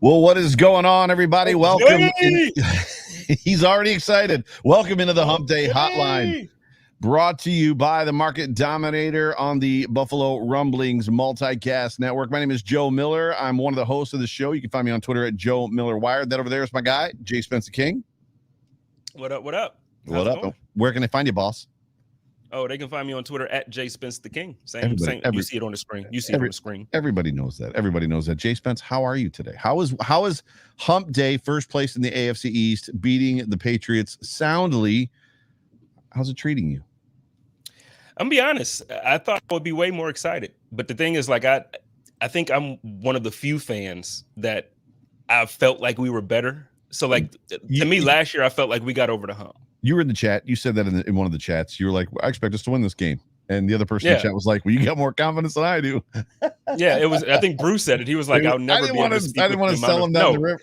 Well, what is going on, everybody? Welcome. He's already excited. Welcome into the Hump Day Hotline, brought to you by the Market Dominator on the Buffalo Rumblings Multicast Network. My name is Joe Miller. I'm one of the hosts of the show. You can find me on Twitter at Joe Miller Wired. That over there is my guy, JSpencetheKing. What up? What up? What up? Where can they find you, boss? Oh, they can find me on Twitter at JSpencetheKing. Same. You see it on the screen. It on the screen. Everybody knows that. Everybody knows that. Jay Spence, how are you today? How is Hump Day, first place in the AFC East, beating the Patriots soundly? How's it treating you? I'm gonna be honest. I thought I would be way more excited, but the thing is, like, I think I'm one of the few fans that I felt like we were better. So, like, to me, last year I felt like we got over the hump. You were in the chat. You said that in one of the chats. You were like, I expect us to win this game. And the other person in the chat was like, well, you got more confidence than I do. Yeah, it was. I think Bruce said it. He was like, I'll never be able to speak. I didn't want to sell him down the river.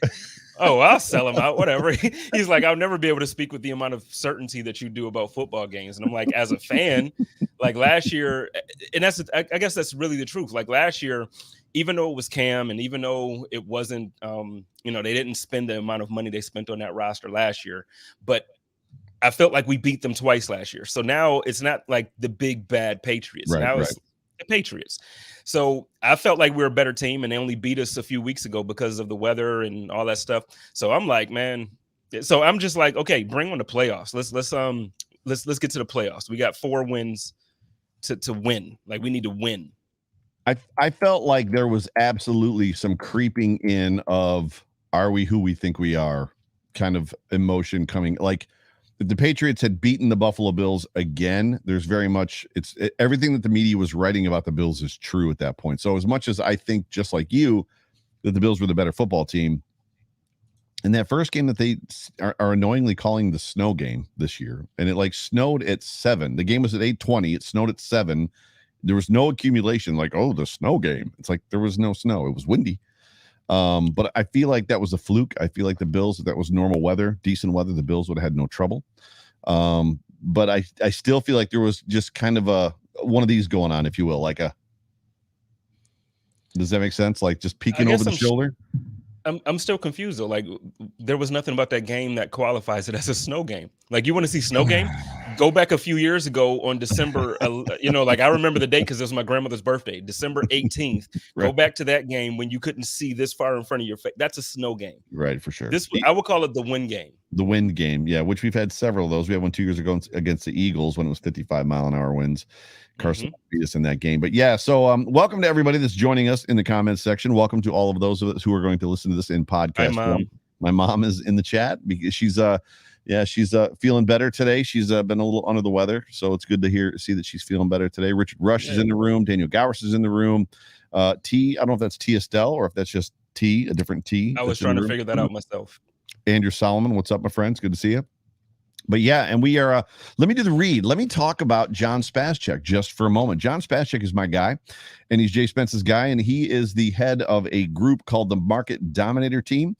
Oh, I'll sell him out, whatever. He's like, I'll never be able to speak with the amount of certainty that you do about football games. And I'm like, as a fan, like last year, and I guess that's really the truth. Like last year, even though it was Cam and even though it wasn't, they didn't spend the amount of money they spent on that roster last year, but I felt like we beat them twice last year. So now it's not like the big bad Patriots. Now it's the Patriots. So I felt like we were a better team, and they only beat us a few weeks ago because of the weather and all that stuff. So I'm like, man. So I'm just like, okay, bring on the playoffs. Let's get to the playoffs. We got 4 wins to win. Like we need to win. I felt like there was absolutely some creeping in of are we who we think we are kind of emotion coming. Like if the Patriots had beaten the Buffalo Bills again, there's very much everything that the media was writing about the Bills is true at that point. So as much as I think, just like you, that the Bills were the better football team, in that first game that they are annoyingly calling the snow game this year, and it like snowed at 7. The game was at 8:20. It snowed at 7. There was no accumulation like, oh, the snow game. It's like there was no snow. It was windy. But I feel like that was a fluke. I feel like the Bills, if that was normal weather, decent weather, the Bills would have had no trouble. But I still feel like there was just kind of one of these going on, if you will, does that make sense? Like just peeking over the shoulder. I'm still confused though. Like there was nothing about that game that qualifies it as a snow game. Like you want to see snow game? Go back a few years ago on December, like I remember the date because it was my grandmother's birthday, December 18th. Right. Go back to that game when you couldn't see this far in front of your face. That's a snow game. Right, for sure. I would call it the wind game. The wind game, yeah, which we've had several of those. We had one 2 years ago against the Eagles when it was 55-mile-an-hour winds. Carson beat us in that game. But yeah, so welcome to everybody that's joining us in the comments section. Welcome to all of those of us who are going to listen to this in podcast form. My mom is in the chat because she's feeling better today. She's been a little under the weather, so it's good to see that she's feeling better today. Richard Rush is in the room. Daniel Gowers is in the room. T, I don't know if that's T Estelle or if that's just T, a different T. I was trying to figure that out myself. Andrew Solomon, what's up, my friends? Good to see you. But yeah, and we are, let me do the read. Let me talk about John Spastic just for a moment. John Spastic is my guy, and he's Jay Spence's guy, and he is the head of a group called the Market Dominator Team.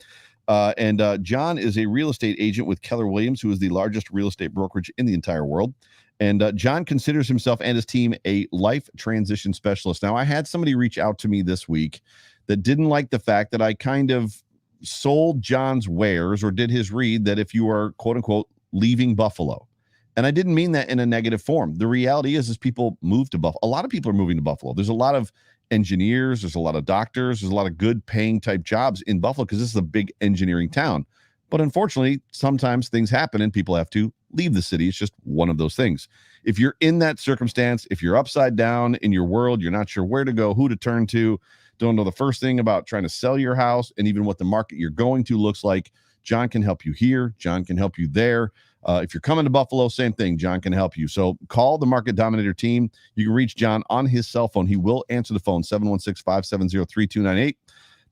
And John is a real estate agent with Keller Williams, who is the largest real estate brokerage in the entire world. And John considers himself and his team a life transition specialist. Now, I had somebody reach out to me this week that didn't like the fact that I kind of sold John's wares or did his read that if you are, quote unquote, leaving Buffalo. And I didn't mean that in a negative form. The reality is people move to Buffalo. A lot of people are moving to Buffalo. There's a lot of engineers. There's a lot of doctors. There's a lot of good paying type jobs in Buffalo because this is a big engineering town. But unfortunately, sometimes things happen and people have to leave the city. It's just one of those things. If you're in that circumstance, if you're upside down in your world, you're not sure where to go, who to turn to, don't know the first thing about trying to sell your house and even what the market you're going to looks like, John can help you here. John can help you there. If you're coming to Buffalo, same thing. John can help you. So call the Market Dominator Team. You can reach John on his cell phone. He will answer the phone, 716-570-3298.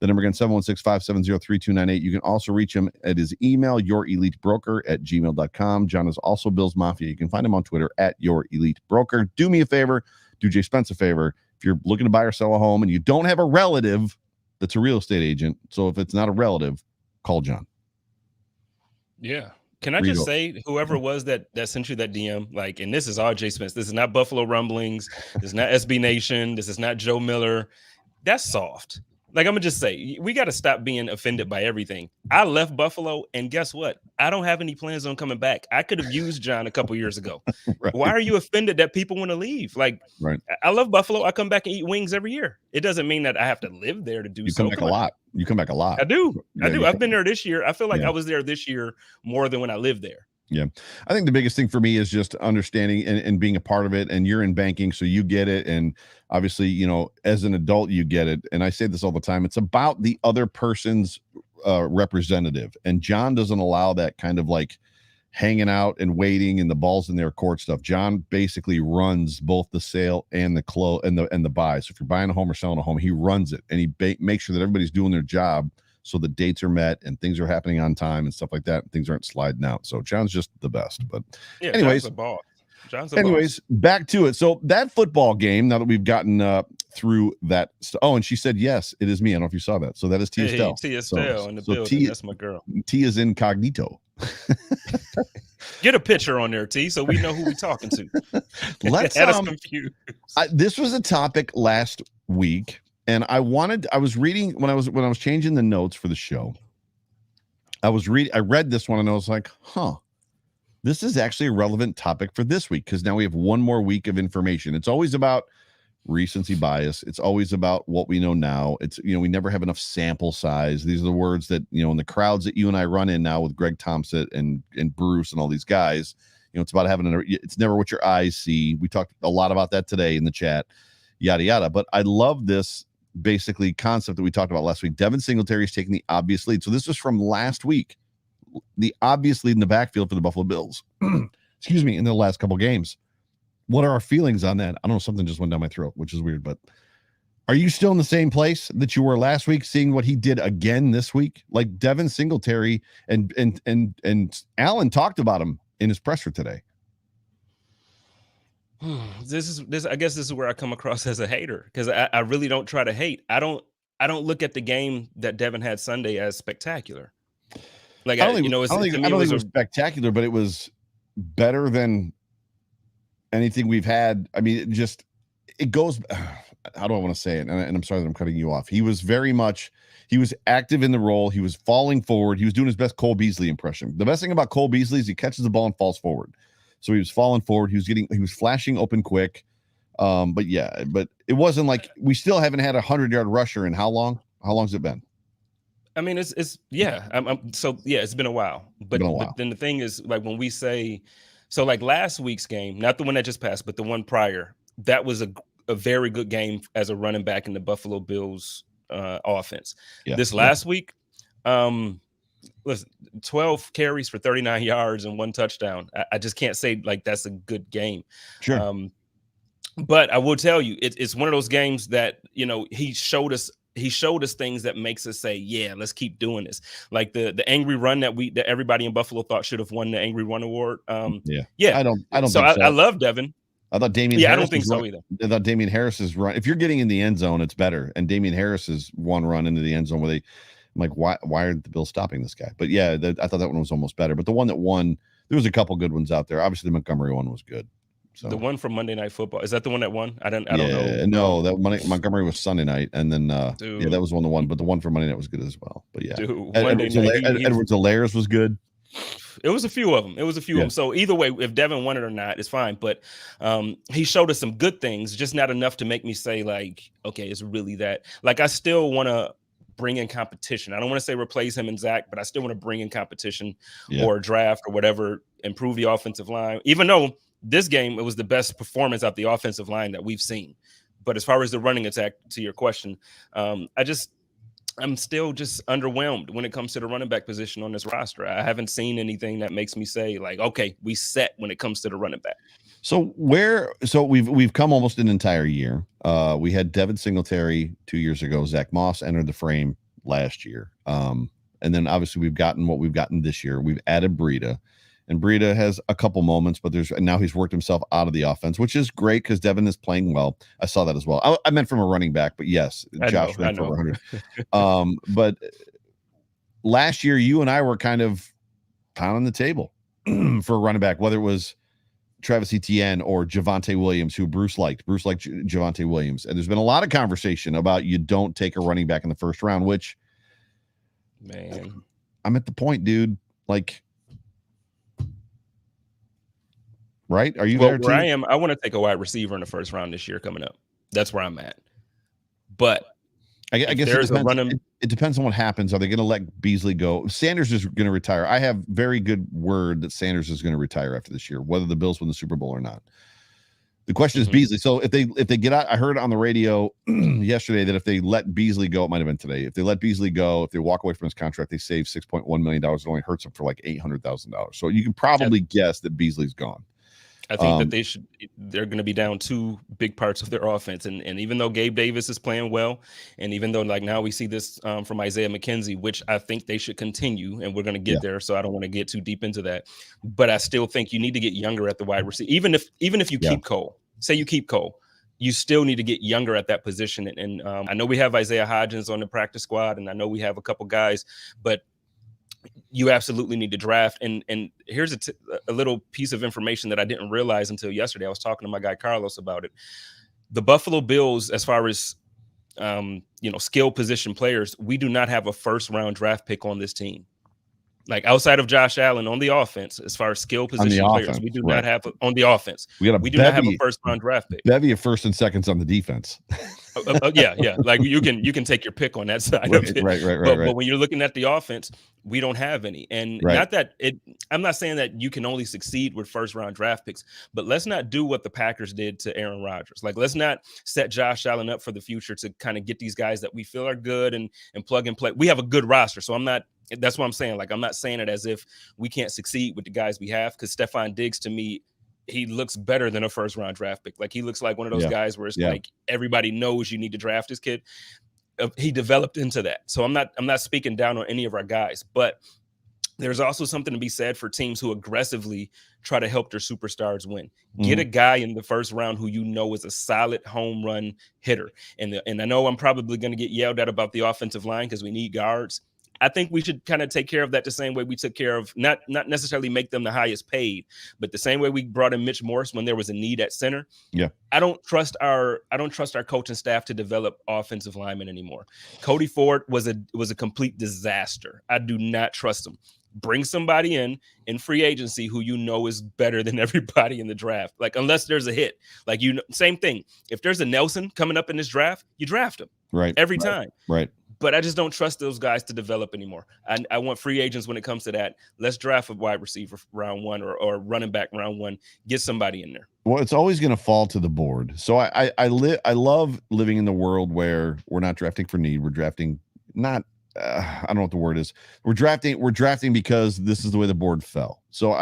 The number again, 716-570-3298. You can also reach him at his email, yourelitebroker@gmail.com. John is also Bill's Mafia. You can find him on Twitter at yourelitebroker. Do me a favor. Do Jay Spence a favor. If you're looking to buy or sell a home and you don't have a relative that's a real estate agent, so if it's not a relative, call John. Yeah. Can I just say, whoever it was that sent you that DM, like, and this is all Jay Spence. This is not Buffalo Rumblings. This is not SB Nation. This is not Joe Miller. That's soft. Like, I'm gonna just say, we got to stop being offended by everything. I left Buffalo, and guess what? I don't have any plans on coming back. I could have used John a couple years ago. Right. Why are you offended that people want to leave? Like, Right. I love Buffalo. I come back and eat wings every year. It doesn't mean that I have to live there to do You so. come back a lot. You come back a lot. I do. Yeah, I do. I've been there this year. I feel like I was there this year more than when I lived there. Yeah. I think the biggest thing for me is just understanding and being a part of it. And you're in banking, so you get it. And obviously, you know, as an adult, you get it. And I say this all the time. It's about the other person's representative. And John doesn't allow that kind of like hanging out and waiting and the balls in their court stuff. John basically runs both the sale and the close and the buy. So if you're buying a home or selling a home, he runs it, and he makes sure that everybody's doing their job, so the dates are met and things are happening on time and stuff like that. And things aren't sliding out. So John's just the best. But yeah, anyways, John's a boss. Back to it. So that football game, now that we've gotten through that. Oh, and she said, yes, it is me. I don't know if you saw that. So that is Tia Stell. Tia Stell in the building. That's my girl. T is incognito. Get a picture on there, T, so we know who we're talking to. Let's had us confused. This was a topic last week, and I was reading when I was changing the notes for the show. I read this one and I was like, this is actually a relevant topic for this week, because now we have one more week of information. It's always about recency bias. It's always about what we know now. It's, you know, we never have enough sample size. These are the words that, you know, in the crowds that you and I run in now with Greg Thompson and Bruce and all these guys, you know, it's about it's never what your eyes see. We talked a lot about that today in the chat, yada, yada. But I love this basically concept that we talked about last week. Devin Singletary is taking the obvious lead. So this was from last week, the obvious lead in the backfield for the Buffalo Bills, excuse me, in the last couple games. What are our feelings on that? I don't know. Something just went down my throat, which is weird, but are you still in the same place that you were last week, seeing what he did again this week? Like Devin Singletary and Allen talked about him in his presser today. This. I guess this is where I come across as a hater, because I really don't try to hate. I don't look at the game that Devin had Sunday as spectacular. Like, I don't think it was spectacular, but it was better than anything we've had. I mean, it goes, how do I want to say it? And I'm sorry that I'm cutting you off. He was active in the role. He was falling forward. He was doing his best Cole Beasley impression. The best thing about Cole Beasley is he catches the ball and falls forward. So he was falling forward. He was flashing open quick. But it wasn't like, we still haven't had a 100-yard rusher in how long? How long's it been? I mean, it's it's been a while. But then the thing is, like, when we say, so like last week's game, not the one that just passed, but the one prior, that was a very good game as a running back in the Buffalo Bills offense. Yeah. This last week, listen, 12 carries for 39 yards and 1 touchdown. I just can't say like that's a good game. Sure. But I will tell you, it's one of those games that, you know, he showed us things that makes us say, yeah, let's keep doing this. Like the angry run that everybody in Buffalo thought should have won the Angry Run Award. Yeah. I don't think so. I love Devin. I thought Damian Harris. I don't think so either. I thought Damian Harris's run, if you're getting in the end zone, it's better. And Damian Harris's one run into the end zone where I'm like, why are the Bills stopping this guy? But yeah, I thought that one was almost better. But the one that won, there was a couple good ones out there. Obviously, the Montgomery one was good. So. The one from Monday Night Football, is that the one that won? I don't know. No, that Montgomery was Sunday night, and then that was one that won. But the one from Monday night was good as well. But yeah, Edwards-Helaire's was good. It was a few of them. So either way, if Devin won it or not, it's fine. But he showed us some good things, just not enough to make me say like, okay, it's really that. Like, I still want to bring in competition. I don't want to say replace him and Zach, but I still want to bring in competition or a draft or whatever, improve the offensive line. Even though this game, it was the best performance of the offensive line that we've seen. But as far as the running attack, to your question, I'm still just underwhelmed when it comes to the running back position on this roster. I haven't seen anything that makes me say like, okay, we set when it comes to the running back. So we've come almost an entire year. We had Devin Singletary 2 years ago. Zach Moss entered the frame last year. And then obviously we've gotten what we've gotten this year. We've added Breida. And Breida has a couple moments, but now he's worked himself out of the offense, which is great because Devin is playing well. I saw that as well. I meant from a running back, but yes, Josh ran for 100. But last year, you and I were kind of pounding the table for a running back, whether it was Travis Etienne or Javonte Williams, who Bruce liked. Bruce liked Javonte Williams. And there's been a lot of conversation about you don't take a running back in the first round, which, man, I'm at the point, dude. Like, right? Are you there too? Where I am, I want to take a wide receiver in the first round this year coming up. That's where I'm at. But I guess it depends on what happens. Are they going to let Beasley go? Sanders is going to retire. I have very good word that Sanders is going to retire after this year, whether the Bills win the Super Bowl or not. The question is Beasley. So if they get out, I heard on the radio yesterday that if they let Beasley go, it might have been today. If they let Beasley go, if they walk away from his contract, they save $6.1 million. It only hurts them for like $800,000. So you can probably guess that Beasley's gone. I think that they're going to be down two big parts of their offense. And even though Gabe Davis is playing well, and even though like now we see this from Isaiah McKenzie, which I think they should continue, and we're going to get there. So I don't want to get too deep into that, but I still think you need to get younger at the wide receiver. Even if you keep Cole, say you keep Cole, you still need to get younger at that position. And I know we have Isaiah Hodgins on the practice squad, and I know we have a couple guys, but you absolutely need to draft. And here's a little piece of information that I didn't realize until yesterday. I was talking to my guy Carlos about it. The Buffalo Bills, as far as skill position players, we do not have a first round draft pick on this team. Like outside of Josh Allen on the offense, as far as skill position players, we do not have on the offense. We do not have a first round draft pick. Bevy of first and seconds on the defense. Yeah. Like you can take your pick on that side of it. Right. But when you're looking at the offense, we don't have any. And not that I'm not saying that you can only succeed with first round draft picks, but let's not do what the Packers did to Aaron Rodgers. Like, let's not set Josh Allen up for the future to kind of get these guys that we feel are good and plug and play. We have a good roster. So that's what I'm saying. Like, I'm not saying it as if we can't succeed with the guys we have, because Stephon Diggs, to me, he looks better than a first round draft pick. Like, he looks like one of those guys where it's like everybody knows you need to draft this kid. He developed into that. So I'm not speaking down on any of our guys, but there's also something to be said for teams who aggressively try to help their superstars win. Get a guy in the first round who you know is a solid home run hitter. And I know I'm probably going to get yelled at about the offensive line because we need guards. I think we should kind of take care of that the same way we took care of, not necessarily make them the highest paid, but the same way we brought in Mitch Morse when there was a need at center. Yeah. I don't trust our coaching staff to develop offensive linemen anymore. Cody Ford was a complete disaster. I do not trust him. Bring somebody in free agency who you know is better than everybody in the draft. Like, unless there's a hit, like, same thing. If there's a Nelson coming up in this draft, you draft him every time. Right. But I just don't trust those guys to develop anymore. I want free agents when it comes to that. Let's draft a wide receiver round one or running back round one. Get somebody in there. Well, it's always going to fall to the board. So I love living in the world where we're not drafting for need. We're drafting not. I don't know what the word is. We're drafting because this is the way the board fell. So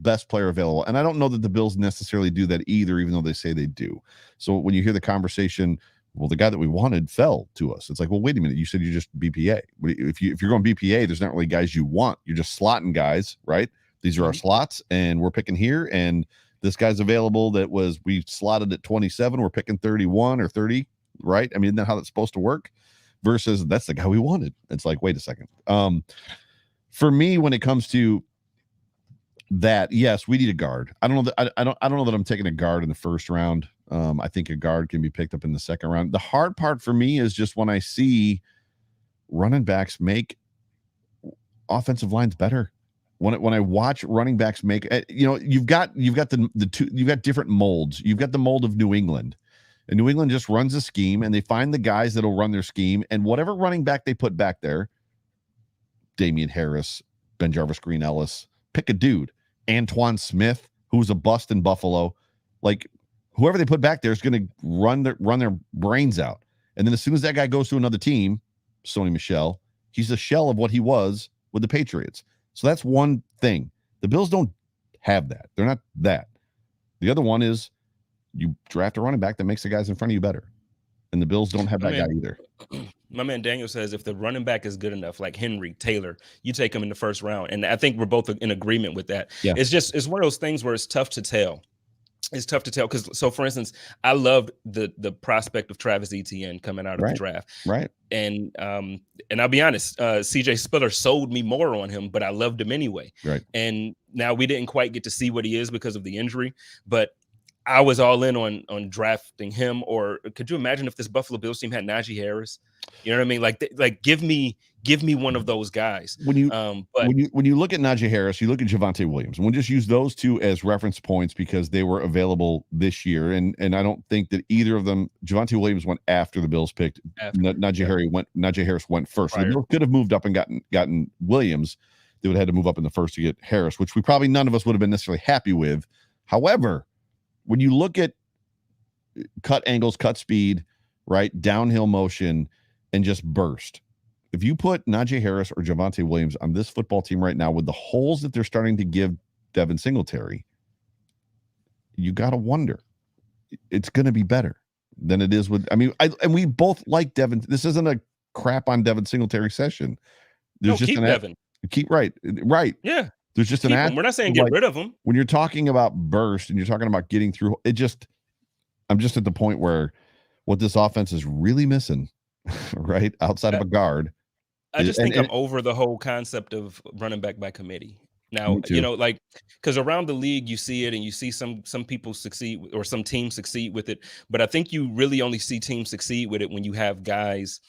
best player available. And I don't know that the Bills necessarily do that either, even though they say they do. So when you hear the conversation, well, the guy that we wanted fell to us. It's like, well, wait a minute. You said you just BPA. If you're going BPA, there's not really guys you want. You're just slotting guys, right? These are our slots, and we're picking here. And this guy's available we slotted at 27. We're picking 31 or 30, right? I mean, isn't that how that's supposed to work? Versus that's the guy we wanted. It's like, wait a second. For me, when it comes to that, yes, we need a guard. I don't know that I'm taking a guard in the first round. I think a guard can be picked up in the second round. The hard part for me is just when I see running backs make offensive lines better. When I watch running backs make, you've got different molds. You've got the mold of New England, and New England just runs a scheme, and they find the guys that'll run their scheme, and whatever running back they put back there, Damian Harris, Ben Jarvis Green Ellis, pick a dude, Antoine Smith, who's a bust in Buffalo, like. Whoever they put back there is going to run their brains out. And then as soon as that guy goes to another team, Sony Michel, he's a shell of what he was with the Patriots. So that's one thing. The Bills don't have that. They're not that. The other one is you draft a running back that makes the guys in front of you better. And the Bills don't have that guy either. My man Daniel says if the running back is good enough, like Henry, Taylor, you take him in the first round. And I think we're both in agreement with that. Yeah. It's one of those things where it's tough to tell. it's tough to tell because, so for instance, I loved the prospect of Travis Etienne coming out of the draft, right? And I'll be honest, CJ Spiller sold me more on him, but I loved him anyway. Right. And now we didn't quite get to see what he is because of the injury, but I was all in on drafting him. Or could you imagine if this Buffalo Bills team had Najee Harris? You know what I mean? Like give me one of those guys. When you look at Najee Harris, you look at Javonte Williams, and we'll just use those two as reference points because they were available this year. And I don't think that either of them, Javonte Williams went after the Bills picked. Najee Harris went first. So the Bills could have moved up and gotten Williams. They would have had to move up in the first to get Harris, which none of us would have been necessarily happy with. However, when you look at cut angles, cut speed, right, downhill motion, and just burst, if you put Najee Harris or Javonte Williams on this football team right now with the holes that they're starting to give Devin Singletary, you got to wonder. It's going to be better than it is with, and we both like Devin. This isn't a crap on Devin Singletary session. There's just Devin. Right. Yeah. There's just we're not saying get rid of him. When you're talking about burst and you're talking about getting through, I'm just at the point where what this offense is really missing, right, outside of a guard. I just think I'm over the whole concept of running back by committee. Now, because around the league, you see it and you see some people succeed or some teams succeed with it. But I think you really only see teams succeed with it when you have guys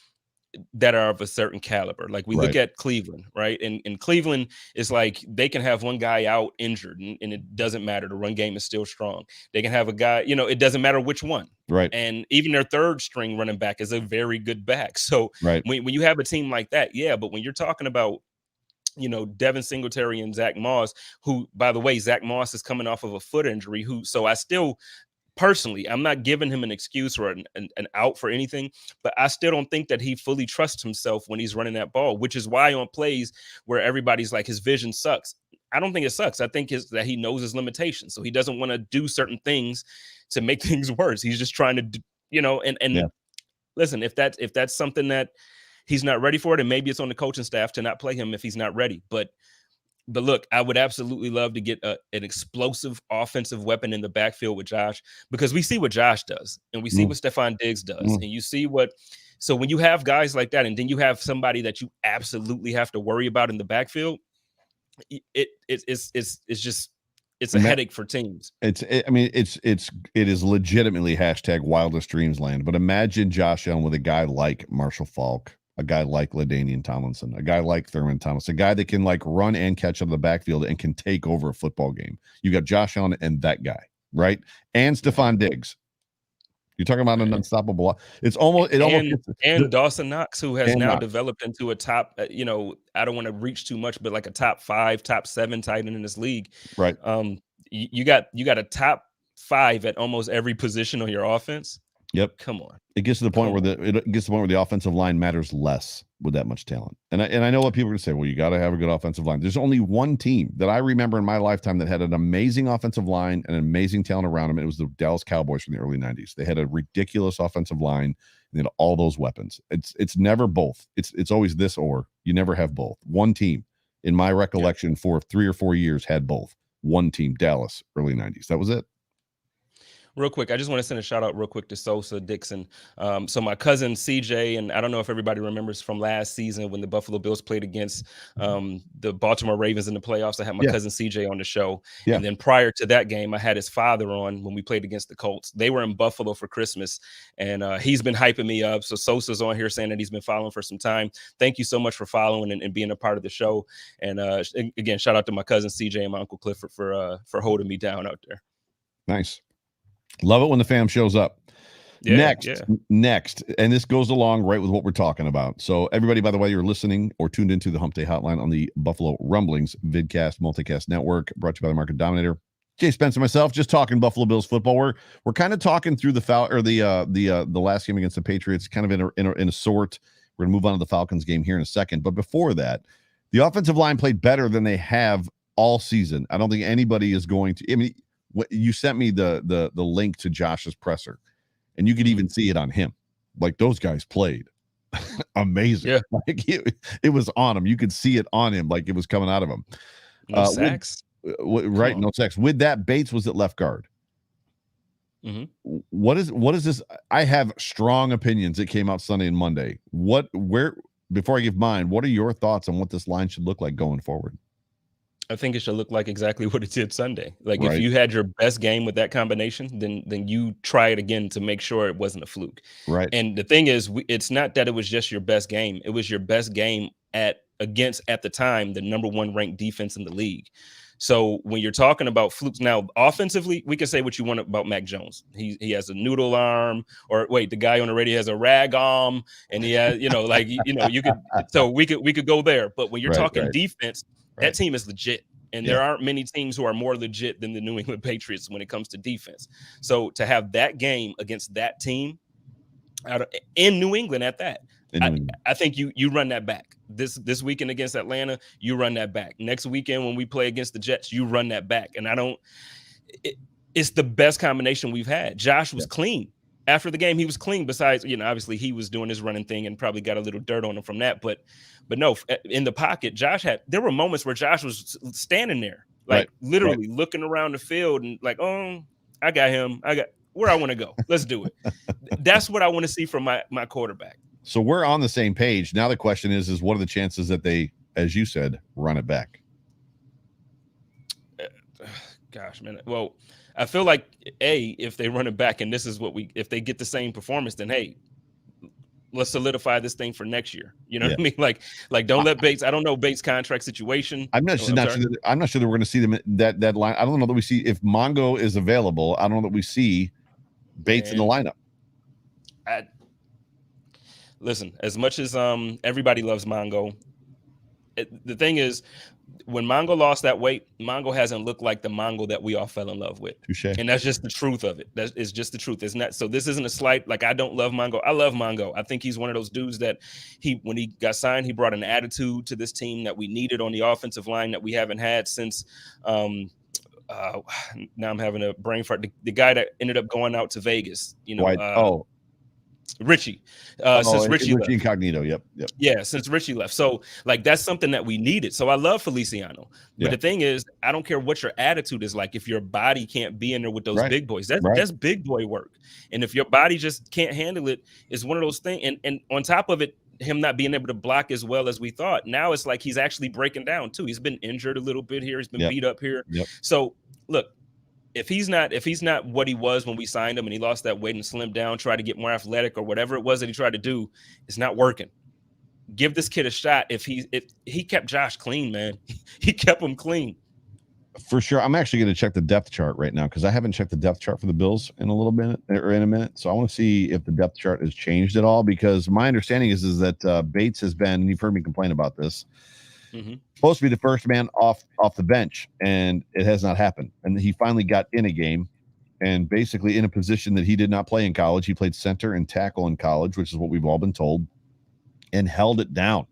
that are of a certain caliber. Like we look at Cleveland, right? And Cleveland is like they can have one guy out injured and it doesn't matter. The run game is still strong. They can have a guy, it doesn't matter which one. Right. And even their third string running back is a very good back. So when you have a team like that, but when you're talking about, Devin Singletary and Zach Moss, who, by the way, Zach Moss is coming off of a foot injury, so I still personally, I'm not giving him an excuse or an out for anything, but I still don't think that he fully trusts himself when he's running that ball, which is why on plays where everybody's like his vision sucks, I don't think it sucks. I think that he knows his limitations. So he doesn't want to do certain things to make things worse. He's just trying to, listen, if that's something that he's not ready for, then maybe it's on the coaching staff to not play him if he's not ready. But look, I would absolutely love to get an explosive offensive weapon in the backfield with Josh, because we see what Josh does and we see what Stephon Diggs does. And you see so when you have guys like that and then you have somebody that you absolutely have to worry about in the backfield, it's a headache for teams. It is legitimately #wildest dreams land. But imagine Josh Allen with a guy like Marshall Faulk, a guy like LaDainian Tomlinson, a guy like Thurman Thomas, a guy that can run and catch out of the backfield and can take over a football game. You got Josh Allen and that guy, right? And Stephon Diggs. You're talking about an unstoppable. And Dawson Knox, who has now developed into a top. I don't want to reach too much, but like a top 5, top 7 tight end in this league. Right. You got a top 5 at almost every position on your offense. Yep. Come on. It gets to the point where the offensive line matters less with that much talent. And I know what people are going to say, well, you got to have a good offensive line. There's only one team that I remember in my lifetime that had an amazing offensive line and an amazing talent around them. And it was the Dallas Cowboys from the early 90s. They had a ridiculous offensive line and they had all those weapons. It's never both. It's always this or. You never have both. One team, in my recollection, for 3 or 4 years had both. One team, Dallas, early 90s. That was it. Real quick, I just want to send a shout out real quick to Sosa Dixon. So my cousin CJ, and I don't know if everybody remembers from last season when the Buffalo Bills played against the Baltimore Ravens in the playoffs. I had my cousin CJ on the show. Yeah. And then prior to that game, I had his father on when we played against the Colts. They were in Buffalo for Christmas, and he's been hyping me up. So Sosa's on here saying that he's been following for some time. Thank you so much for following and being a part of the show. And again, shout out to my cousin CJ and my Uncle Clifford for holding me down out there. Nice. Love it when the fam shows up. Next, and this goes along right with what we're talking about. So everybody, by the way, you're listening or tuned into the Hump Day Hotline on the Buffalo Rumblings vidcast multicast network, brought to you by the Market Dominator. Jay Spence and myself just talking Buffalo Bills football. We're kind of talking through the last game against the Patriots, kind of in a sort. We're gonna move on to the Falcons game here in a second, but before that, the offensive line played better than they have all season. I don't think anybody is going to. I mean, you sent me the link to Josh's presser, and you could even see it on him. Like, those guys played amazing. Yeah. Like it was on him. You could see it on him, like it was coming out of him. No sacks. No sacks. With that, Bates was at left guard. Mm-hmm. What is this? I have strong opinions that came out Sunday and Monday. Before I give mine, what are your thoughts on what this line should look like going forward? I think it should look like exactly what it did Sunday. Like if Right. you had your best game with that combination, then you try it again to make sure it wasn't a fluke. Right. And the thing is, it's not that it was just your best game. It was your best game against at the time the number 1 ranked defense in the league. So when you're talking about flukes now, offensively, we can say what you want about Mac Jones. He has a noodle arm, or wait, the guy on the radio has a rag arm, and he has, you could. So we could go there. But when you're talking defense, that team is legit. And there aren't many teams who are more legit than the New England Patriots when it comes to defense. So to have that game against that team in New England at that, I think you run that back. This weekend against Atlanta, you run that back. Next weekend when we play against the Jets, you run that back. And it's the best combination we've had. Josh was clean. After the game, he was clean. Besides, obviously he was doing his running thing and probably got a little dirt on him from that. But no, in the pocket, there were moments where Josh was standing there, like literally looking around the field and like, oh, I got him. I got where I want to go. Let's do it. That's what I want to see from my quarterback. So we're on the same page. Now the question is what are the chances that they, as you said, run it back? Gosh, man. Well, I feel like if they run it back and this is if they get the same performance, then hey, let's solidify this thing for next year. You know what I mean? Like don't let Bates. I don't know Bates' contract situation. I'm not sure that we're going to see them that line. I don't know that we see if Mongo is available. I don't know that we see Bates in the lineup. Listen, as much as everybody loves Mongo, the thing is, when Mongo lost that weight, Mongo hasn't looked like the Mongo that we all fell in love with. Touché. And that's just the truth of it. That is just the truth. It's not. So this isn't a slight. Like I don't love Mongo. I love Mongo. I think he's one of those dudes that when he got signed, he brought an attitude to this team that we needed on the offensive line that we haven't had since. Now I'm having a brain fart. The guy that ended up going out to Vegas. Richie. Since Richie left. Incognito. Yep. Yeah, since Richie left. So like that's something that we needed. So I love Feliciano. But the thing is, I don't care what your attitude is like. If your body can't be in there with those big boys, that's big boy work. And if your body just can't handle it, it's one of those things. And on top of it, him not being able to block as well as we thought. Now it's like he's actually breaking down too. He's been injured a little bit here. He's been beat up here. Yep. So look, if he's not what he was when we signed him and he lost that weight and slimmed down, tried to get more athletic or whatever it was that he tried to do, it's not working. Give this kid a shot. If he kept Josh clean, man, he kept him clean. For sure. I'm actually going to check the depth chart right now because I haven't checked the depth chart for the Bills in a minute. So I want to see if the depth chart has changed at all because my understanding is that Bates has been, and you've heard me complain about this, supposed to be the first man off the bench, and it has not happened. And he finally got in a game and basically in a position that he did not play in college. He played center and tackle in college, which is what we've all been told, and held it down,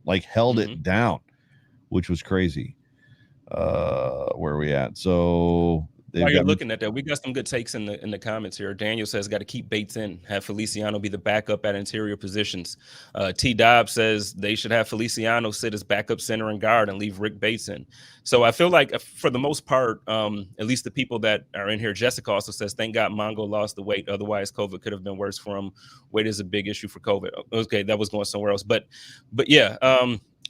it down, which was crazy. Where are we at? So while you're looking at that, we got some good takes in the comments here. Daniel says got to keep Bates in, have Feliciano be the backup at interior positions. T. Dobbs says they should have Feliciano sit as backup center and guard and leave Rick Bates in. So I feel like for the most part, at least the people that are in here, Jessica also says, thank God Mongo lost the weight. Otherwise, COVID could have been worse for him. Weight is a big issue for COVID. Okay, that was going somewhere else. But yeah,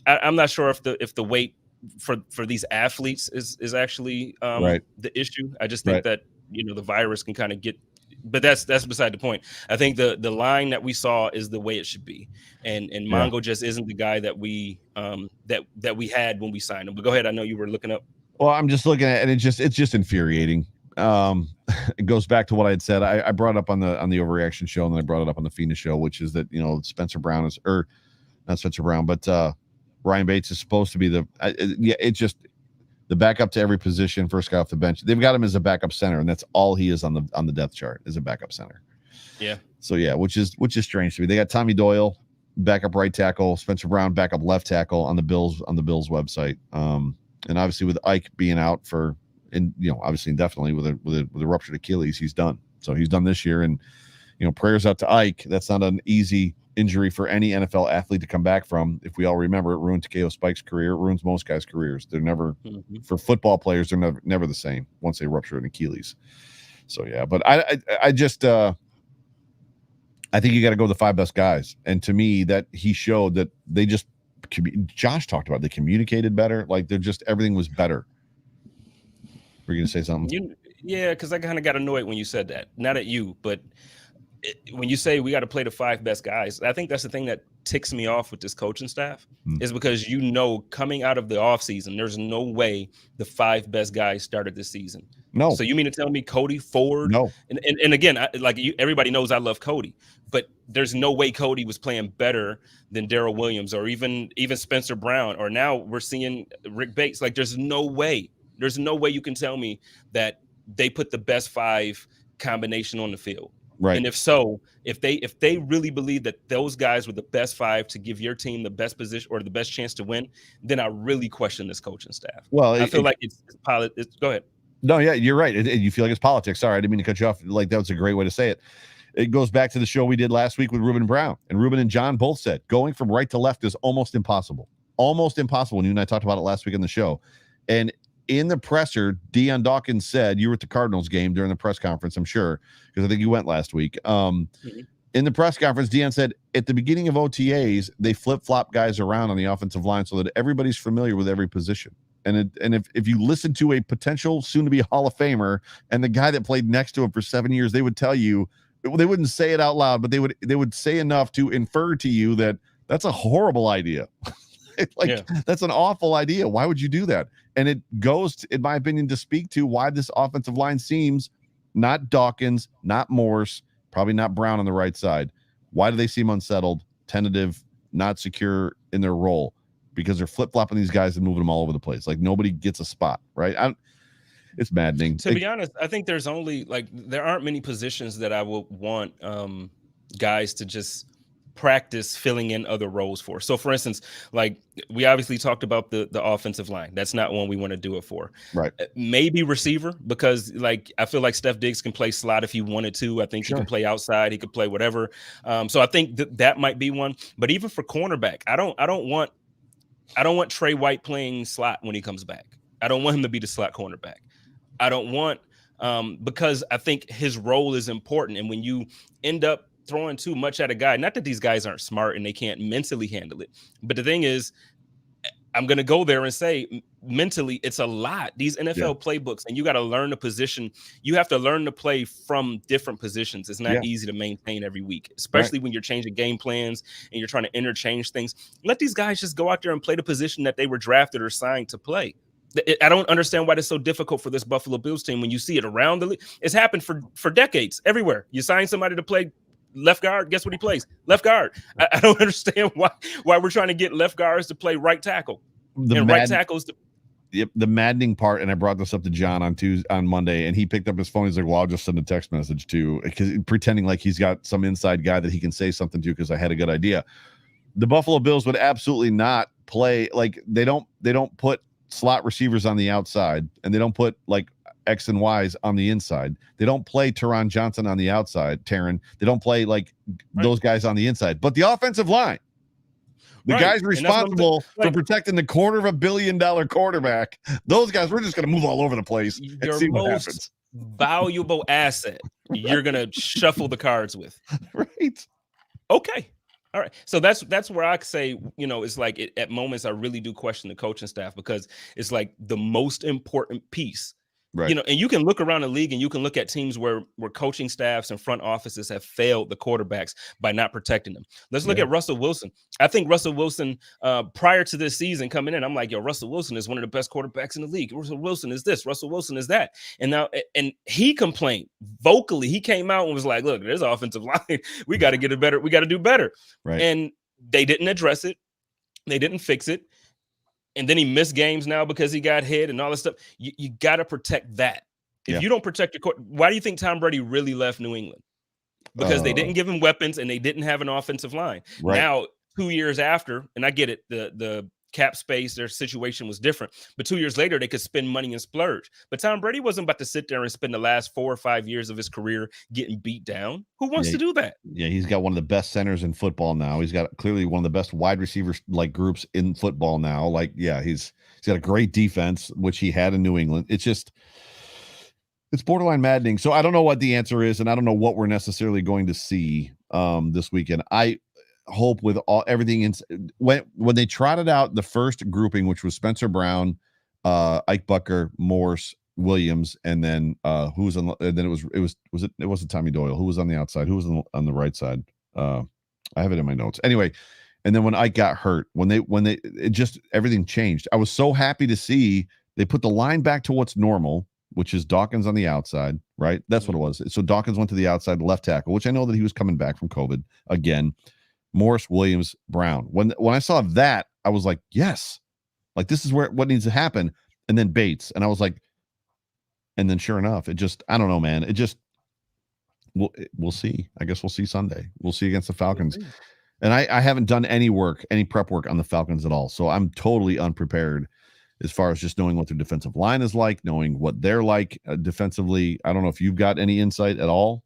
I'm not sure if the weight for these athletes is actually the issue. I just think that the virus can kind of get, but that's beside the point. I think the line that we saw is the way it should be, and Mongo just isn't the guy that we that we had when we signed him. But go ahead, I know you were looking up. Well, I'm just looking at it, and it's just infuriating. It goes back to what I had said. I brought it up on the Overreaction show, and then I brought it up on the Phoenix show, which is that Spencer Brown is, or not Spencer Brown, but Ryan Bates is supposed to be it's just the backup to every position, first guy off the bench. They've got him as a backup center, and that's all he is on the depth chart, is a backup center. Yeah. So yeah, which is strange to me. They got Tommy Doyle, backup right tackle, Spencer Brown, backup left tackle on the Bills website. And obviously with Ike being out obviously indefinitely with a ruptured Achilles, he's done. So he's done this year, and prayers out to Ike. That's not an easy injury for any NFL athlete to come back from. If we all remember, it ruined Takeo Spike's career. It ruins most guys' careers. They're never for football players. They're never the same once they rupture an Achilles. So yeah, but I just I think you got to go with the 5 best guys, and to me that he showed that they just Josh talked about they communicated better, like they're just everything was better. Were you gonna say something? Yeah, because I kind of got annoyed when you said that. Not at you, but when you say we got to play the 5 best guys, I think that's the thing that ticks me off with this coaching staff is because coming out of the offseason, there's no way the 5 best guys started this season. No. So you mean to tell me Cody Ford? No. And again, everybody knows I love Cody, but there's no way Cody was playing better than Darrell Williams or even Spencer Brown, or now we're seeing Rick Bates. Like there's no way you can tell me that they put the best 5 combination on the field. Right. And if so, if they really believe that those guys were the best 5 to give your team the best position or the best chance to win, then I really question this coaching staff. Well, I feel like it's go ahead. No, yeah, you're right. You feel like it's politics. Sorry, I didn't mean to cut you off. Like that was a great way to say it. It goes back to the show we did last week with Ruben Brown, and Ruben and John both said going from right to left is almost impossible. Almost impossible. And you and I talked about it last week on the show. And in the presser, Deion Dawkins said, you were at the Cardinals game during the press conference, I'm sure, because I think you went last week. In the press conference, Deion said at the beginning of OTAs, they flip-flop guys around on the offensive line so that everybody's familiar with every position. And if you listen to a potential soon-to-be Hall of Famer and the guy that played next to him for 7 years, they would tell you, they wouldn't say it out loud, but they would say enough to infer to you that that's a horrible idea. That's an awful idea. Why would you do that? And it goes, in my opinion, to speak to why this offensive line seems not Dawkins, not Morse, probably not Brown on the right side. Why do they seem unsettled, tentative, not secure in their role? Because they're flip-flopping these guys and moving them all over the place. Like nobody gets a spot, right? It's maddening. To be honest, I think there's only there aren't many positions that I would want guys to just practice filling in other roles for. So for instance, like we obviously talked about the offensive line. That's not one we want to do it for. Right. Maybe receiver, because like I feel like Steph Diggs can play slot if he wanted to. I think he can play outside, he could play whatever. So I think that might be one. But even for cornerback, I don't want Trey White playing slot when he comes back. I don't want him to be the slot cornerback. I don't want because I think his role is important. And when you end up throwing too much at a guy, not that these guys aren't smart and they can't mentally handle it, but the thing is, I'm going to go there and say mentally it's a lot. These NFL playbooks, and you got to learn the position. You have to learn to play from different positions. It's not easy to maintain every week, especially when you're changing game plans and you're trying to interchange things. Let these guys just go out there and play the position that they were drafted or signed to play. I don't understand why it's so difficult for this Buffalo Bills team when you see it around the league. It's happened for decades everywhere. You sign somebody to play left guard, guess what he plays? Left guard. I don't understand why we're trying to get left guards to play right tackle. Right tackles to. Yep, the maddening part, and I brought this up to John on Monday, and he picked up his phone. He's like, well, I'll just send a text message to, because pretending like he's got some inside guy that he can say something to because I had a good idea. The Buffalo Bills would absolutely not play, like they don't put slot receivers on the outside, and they don't put like X and Y's on the inside. They don't play Teron Johnson on the outside, They don't play like those guys on the inside. But the offensive line, the guys responsible for protecting the $250 million quarterback, those guys, we're just going to move all over the place and see what happens. Valuable asset you're going to shuffle the cards with. Right. Okay. All right. So that's where I say, it's like at moments I really do question the coaching staff, because it's like the most important piece. Right. And you can look around the league and you can look at teams where coaching staffs and front offices have failed the quarterbacks by not protecting them. Let's look at Russell Wilson. I think Russell Wilson, prior to this season coming in, I'm like, Russell Wilson is one of the best quarterbacks in the league. Russell Wilson is this. Russell Wilson is that. And now, and he complained vocally. He came out and was like, look, there's offensive line. We got to get it better. We got to do better. Right. And they didn't address it. They didn't fix it. And then he missed games now because he got hit and all this stuff. You got to protect that. If you don't protect your court, why do you think Tom Brady really left New England? Because they didn't give him weapons and they didn't have an offensive line. Right. Now, 2 years after, and I get it, the cap space, their situation was different. But 2 years later, they could spend money and splurge. But Tom Brady wasn't about to sit there and spend the last 4 or 5 years of his career getting beat down. Who wants to do that? Yeah, he's got one of the best centers in football now. He's got clearly one of the best wide receivers groups in football now. He's got a great defense, which he had in New England. It's just It's borderline maddening. So I don't know what the answer is, and I don't know what we're necessarily going to see this weekend. I hope with everything in when they trotted out the first grouping, which was Spencer Brown, Ike Bucker, Morse, Williams, and then who was on? And then it wasn't Tommy Doyle. Who was on the outside? Who was on the right side? I have it in my notes. Anyway, and then when Ike got hurt, it just everything changed. I was so happy to see they put the line back to what's normal, which is Dawkins on the outside, right? That's what it was. So Dawkins went to the outside left tackle, which I know that he was coming back from COVID again. Morris, Williams, Brown. When I saw that, I was like, yes, like this is what needs to happen. And then Bates, and I was like, and then sure enough, it just, I don't know, man. It just, we'll see. I guess we'll see Sunday. We'll see against the Falcons. And I haven't done any prep work on the Falcons at all. So I'm totally unprepared as far as just knowing what their defensive line is like, knowing what they're like defensively. I don't know if you've got any insight at all.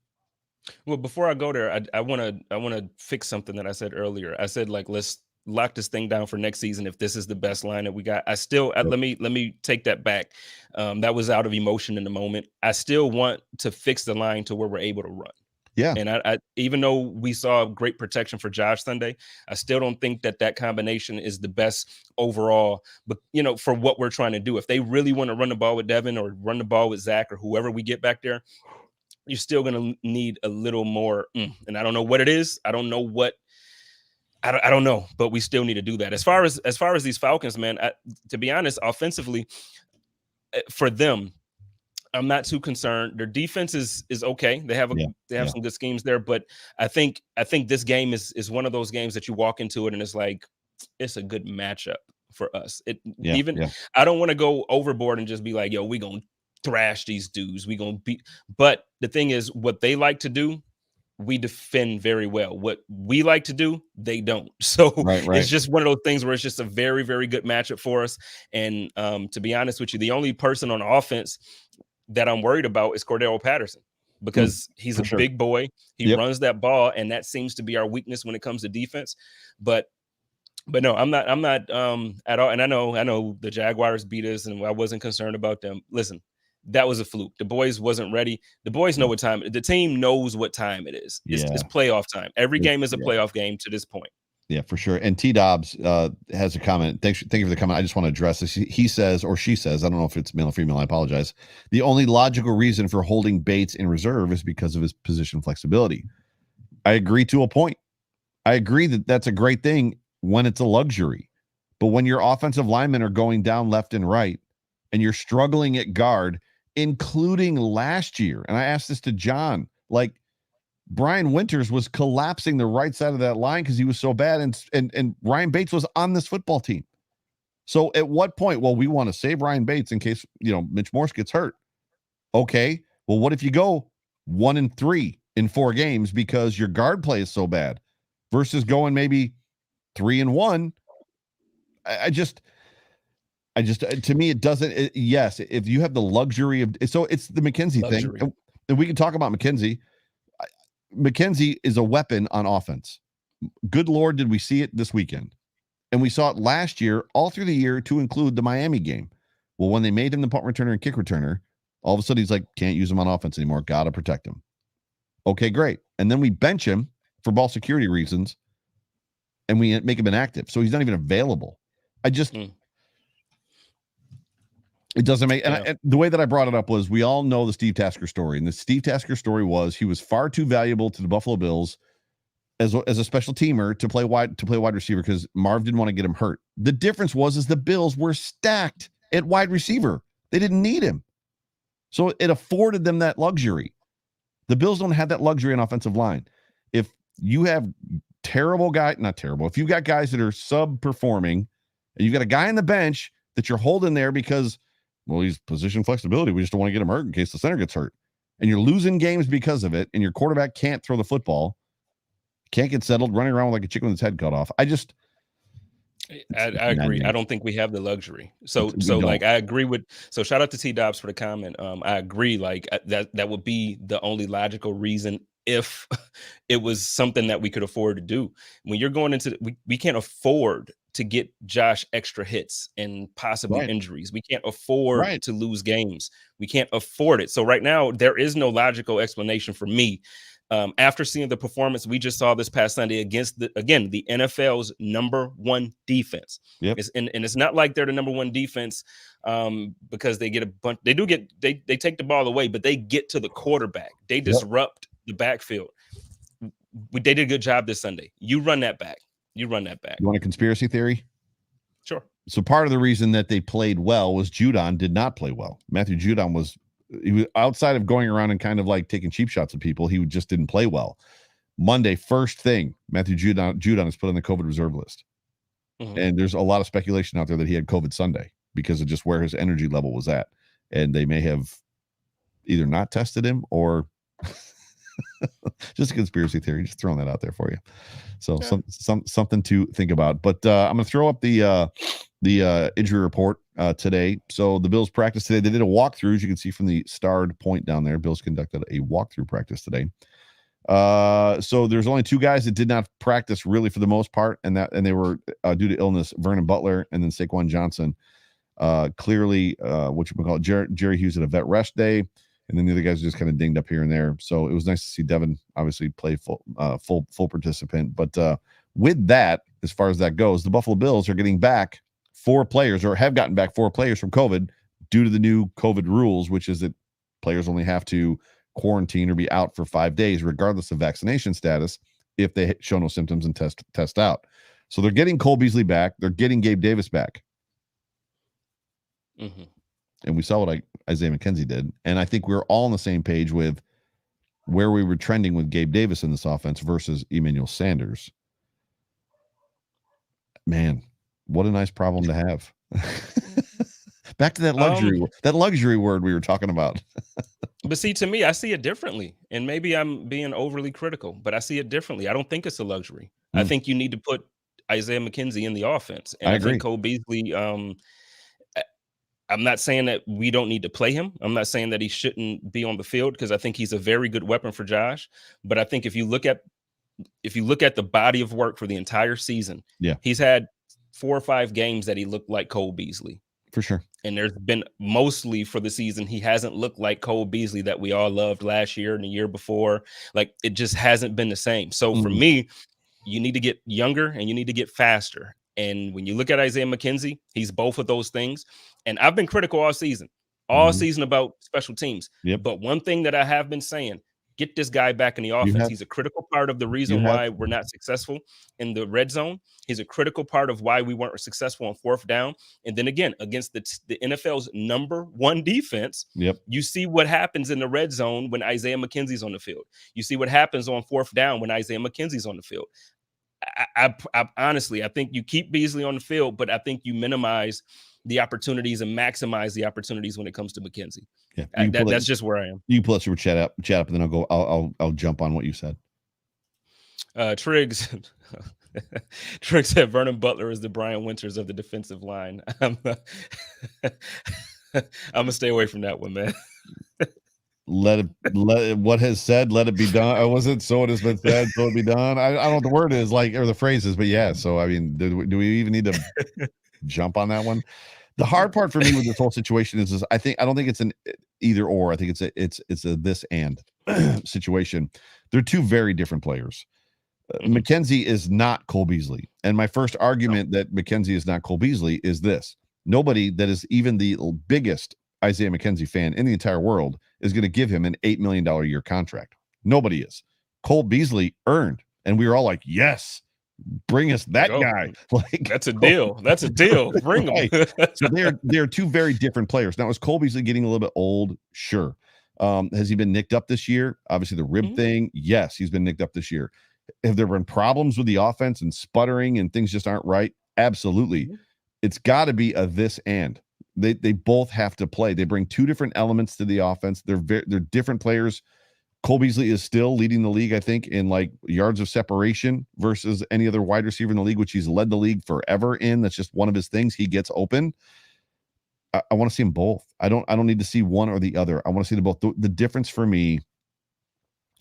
Well, before I go there, I want to fix something that I said earlier. I said, like, let's lock this thing down for next season if this is the best line that we got. I still let me take that back. That was out of emotion in the moment. I still want to fix the line to where we're able to run. Yeah. And I even though we saw great protection for Josh Sunday, I still don't think that combination is the best overall. But, for what we're trying to do, if they really want to run the ball with Devin or run the ball with Zach or whoever we get back there, you're still going to need a little more. And I don't know what it is. I don't know, but we still need to do that. As far as these Falcons, man, to be honest, offensively for them, I'm not too concerned. Their defense is okay. They have some good schemes there, but I think this game is one of those games that you walk into it and it's like it's a good matchup for us. I don't want to go overboard and just be like, yo, we gonna thrash these dudes. We gonna beat. But the thing is, what they like to do, we defend very well. What we like to do, they don't. So right. It's just one of those things where it's just a very, very good matchup for us. And to be honest with you, the only person on offense that I'm worried about is Cordero Patterson because he's a big boy. He runs that ball, and that seems to be our weakness when it comes to defense. But no, I'm not at all. And I know the Jaguars beat us, and I wasn't concerned about them. Listen, that was a fluke. The boys wasn't ready. The boys know what time. The team knows what time it is. It's playoff time. Every game is a playoff game to this point. Yeah, for sure. And T Dobbs has a comment. Thank you for the comment. I just want to address this. He says, or she says, I don't know if it's male or female. I apologize. The only logical reason for holding Bates in reserve is because of his position flexibility. I agree to a point. I agree that that's a great thing when it's a luxury. But when your offensive linemen are going down left and right and you're struggling at guard, including last year, and I asked this to John, like, Brian Winters was collapsing the right side of that line because he was so bad, and Ryan Bates was on this football team. So at what point? Well, we want to save Ryan Bates in case Mitch Morse gets hurt. Okay, well, what if you go 1-3 in 4 games because your guard play is so bad, versus going maybe 3-1? I just to me it doesn't. Yes, if you have the luxury of, so it's the McKenzie thing, and we can talk about McKenzie. McKenzie is a weapon on offense. Good Lord, did we see it this weekend? And we saw it last year, all through the year, to include the Miami game. Well, when they made him the punt returner and kick returner, all of a sudden he's like, can't use him on offense anymore. Got to protect him. Okay, great. And then we bench him for ball security reasons, and we make him inactive. So he's not even available. It doesn't make, and the way that I brought it up was, we all know the Steve Tasker story, and the Steve Tasker story was he was far too valuable to the Buffalo Bills as a special teamer to play wide receiver because Marv didn't want to get him hurt. The difference was the Bills were stacked at wide receiver; they didn't need him, so it afforded them that luxury. The Bills don't have that luxury on offensive line. If you have if you've got guys that are sub-performing, and you've got a guy on the bench that you're holding there because, well, he's position flexibility, we just don't want to get him hurt in case the center gets hurt, and you're losing games because of it, and your quarterback can't throw the football, can't get settled, running around like a chicken with its head cut off. I agree. I don't think we have the luxury. So like, I agree with, so shout out to T Dobbs for the comment. I agree. Like that would be the only logical reason if it was something that we could afford to do. When you're going into, we can't afford to get Josh extra hits and possibly Right. injuries. We can't afford Right. to lose games. We can't afford it. So right now, there is no logical explanation for me. After seeing the performance we just saw this past Sunday against the NFL's number one defense. Yep. And it's not like they're the number one defense because they get a bunch. They take the ball away, but they get to the quarterback. They disrupt the backfield. They did a good job this Sunday. You run that back. You want a conspiracy theory? Sure. So part of the reason that they played well was Judon did not play well. Matthew Judon was outside of going around and kind of like taking cheap shots at people. He just didn't play well. Monday, first thing, Matthew Judon is put on the COVID reserve list. Mm-hmm. And there's a lot of speculation out there that he had COVID Sunday because of just where his energy level was at. And they may have either not tested him or just a conspiracy theory, just throwing that out there for you. So something to think about. But I'm going to throw up the injury report today. So the Bills practice today. They did a walkthrough, as you can see from the starred point down there. Bills conducted a walkthrough practice today. So there's only two guys that did not practice really for the most part, and they were due to illness: Vernon Butler and then Saquon Johnson. Clearly, what you call Jerry Hughes at a vet rest day. And then the other guys are just kind of dinged up here and there. So it was nice to see Devin obviously play full participant. But with that, as far as that goes, the Buffalo Bills are getting back 4 players, or have gotten back 4 players from COVID due to the new COVID rules, which is that players only have to quarantine or be out for 5 days, regardless of vaccination status, if they show no symptoms and test out. So they're getting Cole Beasley back. They're getting Gabe Davis back. Mm-hmm. And we saw what Isaiah McKenzie did. And I think we're all on the same page with where we were trending with Gabe Davis in this offense versus Emmanuel Sanders. Man, what a nice problem to have. Back to that luxury word we were talking about. But see, to me, I see it differently. And maybe I'm being overly critical, but I see it differently. I don't think it's a luxury. I think you need to put Isaiah McKenzie in the offense. And I agree. Think Cole Beasley, I'm not saying that we don't need to play him. I'm not saying that he shouldn't be on the field, because I think he's a very good weapon for Josh. But I think if you look at the body of work for the entire season, he's had 4 or 5 games that he looked like Cole Beasley. For sure. And there's been mostly for the season, he hasn't looked like Cole Beasley that we all loved last year and the year before. Like, it just hasn't been the same. So for me, you need to get younger and you need to get faster. And when you look at Isaiah McKenzie, he's both of those things. And I've been critical all season about special teams. Yep. But one thing that I have been saying, get this guy back in the offense. He's a critical part of the reason why we're not successful in the red zone. He's a critical part of why we weren't successful on 4th down. And then again, against the NFL's number one defense, you see what happens in the red zone when Isaiah McKenzie's on the field. You see what happens on 4th down when Isaiah McKenzie's on the field. I honestly, I think you keep Beasley on the field, but I think you minimize the opportunities and maximize the opportunities when it comes to McKenzie. Yeah, that's just where I am. You can pull us your chat up, and then I'll jump on what you said. Triggs said Vernon Butler is the Brian Winters of the defensive line. I'm gonna stay away from that one, man. Let it what has said, let it be done. Or was it so it has been said, so it be done? I don't know what the word is, like, or the phrase is, but yeah. So I mean, do we even need to jump on that one? The hard part for me with this whole situation is I don't think it's an either or. I think it's a this and situation. They're 2 very different players. McKenzie is not Cole Beasley, and my first argument that McKenzie is not Cole Beasley is this: nobody that is even the biggest Isaiah McKenzie fan in the entire world is going to give him an $8 million a year contract. Nobody is. Cole Beasley earned, and we were all like, yes, bring us that guy. Like, that's a deal. That's a deal. Bring him. So they're 2 very different players. Now, is Cole Beasley getting a little bit old? Sure. Has he been nicked up this year? Obviously, the rib thing. Yes, he's been nicked up this year. Have there been problems with the offense and sputtering and things just aren't right? Absolutely. It's got to be a this and. They both have to play. They bring 2 different elements to the offense. They're different players. Cole Beasley is still leading the league, I think, in like yards of separation versus any other wide receiver in the league, which he's led the league forever in. That's just one of his things. He gets open. I want to see them both. I don't need to see one or the other. I want to see them both. The difference for me,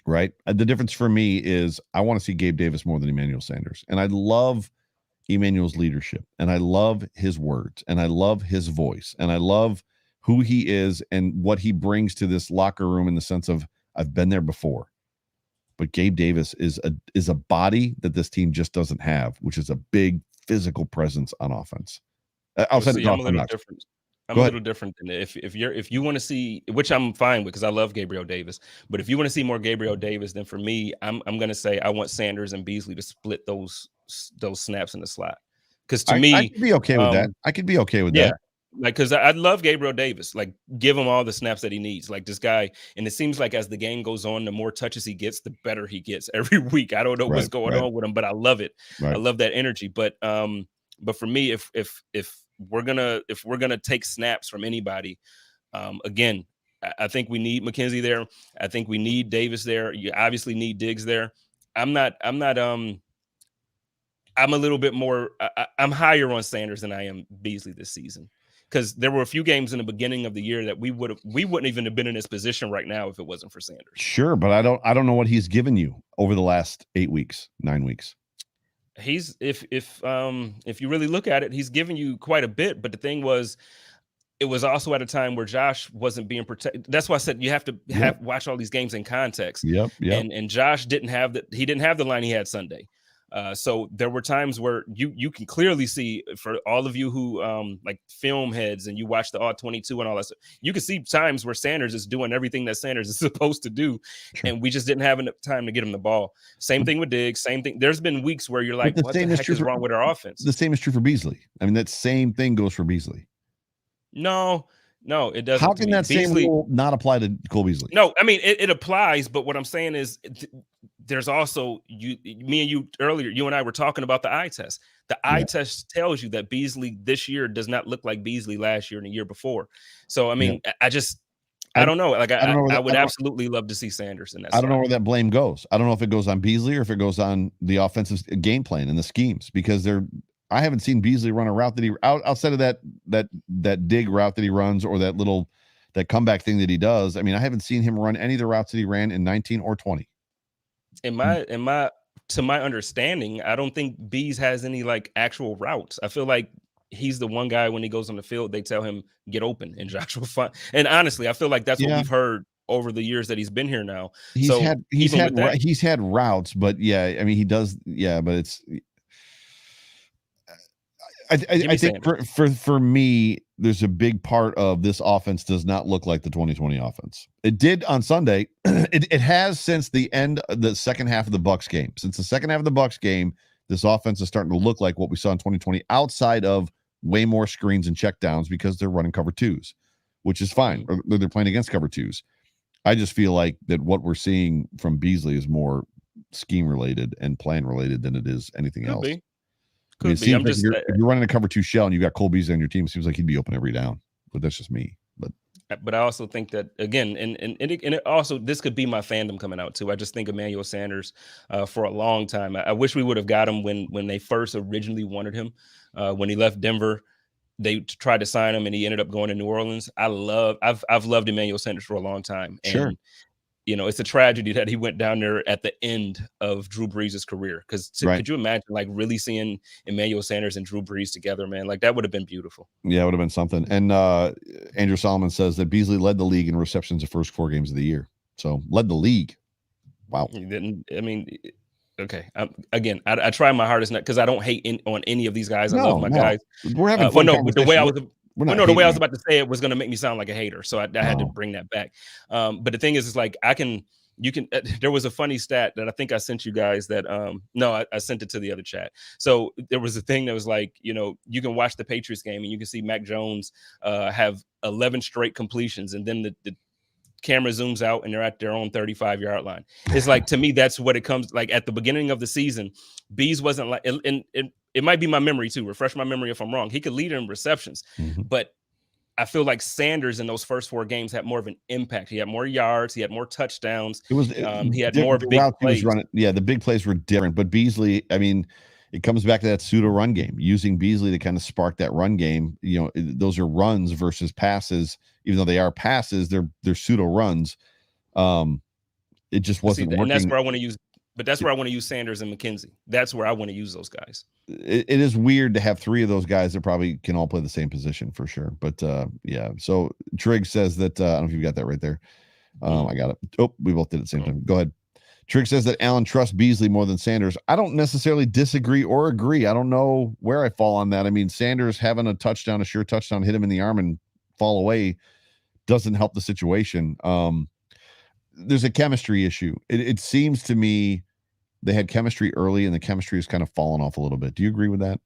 right? The difference for me is I want to see Gabe Davis more than Emmanuel Sanders. And I love Emmanuel's leadership, and I love his words, and I love his voice, and I love who he is and what he brings to this locker room in the sense of I've been there before. But Gabe Davis is a body that this team just doesn't have, which is a big physical presence on offense. Outside I'm a little different. I'm a little different than if you want to see, which I'm fine with because I love Gabriel Davis. But if you want to see more Gabriel Davis, then for me, I'm gonna say I want Sanders and Beasley to split those snaps in the slot. Because to me, I could be okay with that. I could be okay with that. Like, because I love Gabriel Davis. Like, give him all the snaps that he needs. Like, this guy, and it seems like as the game goes on, the more touches he gets, the better he gets every week. I don't know what's going on with him, but I love it. I love that energy. But for me, if we're gonna take snaps from anybody, again, I think we need McKenzie there. I think we need Davis there. You obviously need Diggs there. I'm a little bit more. I'm higher on Sanders than I am Beasley this season. Because there were a few games in the beginning of the year that we wouldn't even have been in this position right now if it wasn't for Sanders. Sure, but I don't know what he's given you over the last 9 weeks. He's if you really look at it, he's given you quite a bit. But the thing was, it was also at a time where Josh wasn't being protected. That's why I said you have to watch all these games in context. Yep. And Josh didn't have the line he had Sunday. So there were times where you can clearly see, for all of you who like film heads and you watch the all 22 and all that stuff, you can see times where Sanders is doing everything that Sanders is supposed to do. Sure. And we just didn't have enough time to get him the ball. Same thing with Diggs, same thing. There's been weeks where you're like, what the heck is wrong with our offense? The same is true for Beasley. I mean, that same thing goes for Beasley. No, it doesn't. How can that same rule not apply to Cole Beasley? No, I mean, it applies, but what I'm saying is there's also me and you earlier, you and I were talking about the eye test. The eye test tells you that Beasley this year does not look like Beasley last year and the year before. So, I mean, I don't know. Like, I would absolutely love to see Sanders in that. I don't know where that blame goes. I don't know if it goes on Beasley or if it goes on the offensive game plan and the schemes, because I haven't seen Beasley run a route that outside of that dig route that he runs, or that comeback thing that he does. I mean, I haven't seen him run any of the routes that he ran in 19 or 20. To my understanding, I don't think Bees has any like actual routes. I feel like he's the one guy when he goes on the field, they tell him get open, and Josh will find. And honestly, I feel like that's what we've heard over the years that he's been here now. He's had routes, but I mean, he does. Yeah, but it's. I think for me, there's a big part of this offense does not look like the 2020 offense. It did on Sunday. It has since the end of the second half of the Bucs game. Since the second half of the Bucs game, this offense is starting to look like what we saw in 2020, outside of way more screens and checkdowns because they're running cover twos, which is fine. Or they're playing against cover twos. I just feel like that what we're seeing from Beasley is more scheme related and plan related than it is anything else. I mean, if you're running a cover two shell and you got Cole Beasley on your team, it seems like he'd be open every down. But that's just me. But I also think that, again, and it also, this could be my fandom coming out too. I just think Emmanuel Sanders for a long time. I wish we would have got him when they first originally wanted him. When he left Denver, they tried to sign him and he ended up going to New Orleans. I've loved Emmanuel Sanders for a long time. And sure. You know, it's a tragedy that he went down there at the end of Drew Brees' career. Because could you imagine, like, really seeing Emmanuel Sanders and Drew Brees together, man? Like, that would have been beautiful. Yeah, it would have been something. And Andrew Solomon says that Beasley led the league in receptions the first 4 games of the year. So, led the league. Wow. He didn't. I mean, okay. I try my hardest not, because I don't hate on any of these guys. I love my guys. We're having fun. The way I was about to say it was going to make me sound like a hater, so I had to bring that back. But the thing is like you can. There was a funny stat that I think I sent you guys that I sent it to the other chat. So there was a thing that was like, you know, you can watch the Patriots game and you can see Mac Jones have 11 straight completions, and then the camera zooms out and they're at their own 35-yard line. It's like, to me, that's what it comes like at the beginning of the season. Bees wasn't like, and it might be my memory too. Refresh my memory if I'm wrong. He could lead in receptions, but I feel like Sanders in those first 4 games had more of an impact. He had more yards. He had more touchdowns. He had more big plays. The big plays were different. But Beasley, I mean, it comes back to that pseudo run game. Using Beasley to kind of spark that run game. You know, those are runs versus passes. Even though they are passes, they're pseudo runs. It just wasn't working. And that's where I want to use. But that's where I want to use Sanders and McKenzie. That's where I want to use those guys. It is weird to have three of those guys that probably can all play the same position for sure. But yeah, so Trigg says that I don't know if you got that right there. I got it. Oh, we both did it at the same time. Go ahead. Trigg says that Allen trusts Beasley more than Sanders. I don't necessarily disagree or agree. I don't know where I fall on that. I mean, Sanders having a sure touchdown, hit him in the arm and fall away doesn't help the situation. There's a chemistry issue. It seems to me they had chemistry early and the chemistry has kind of fallen off a little bit. Do you agree with that?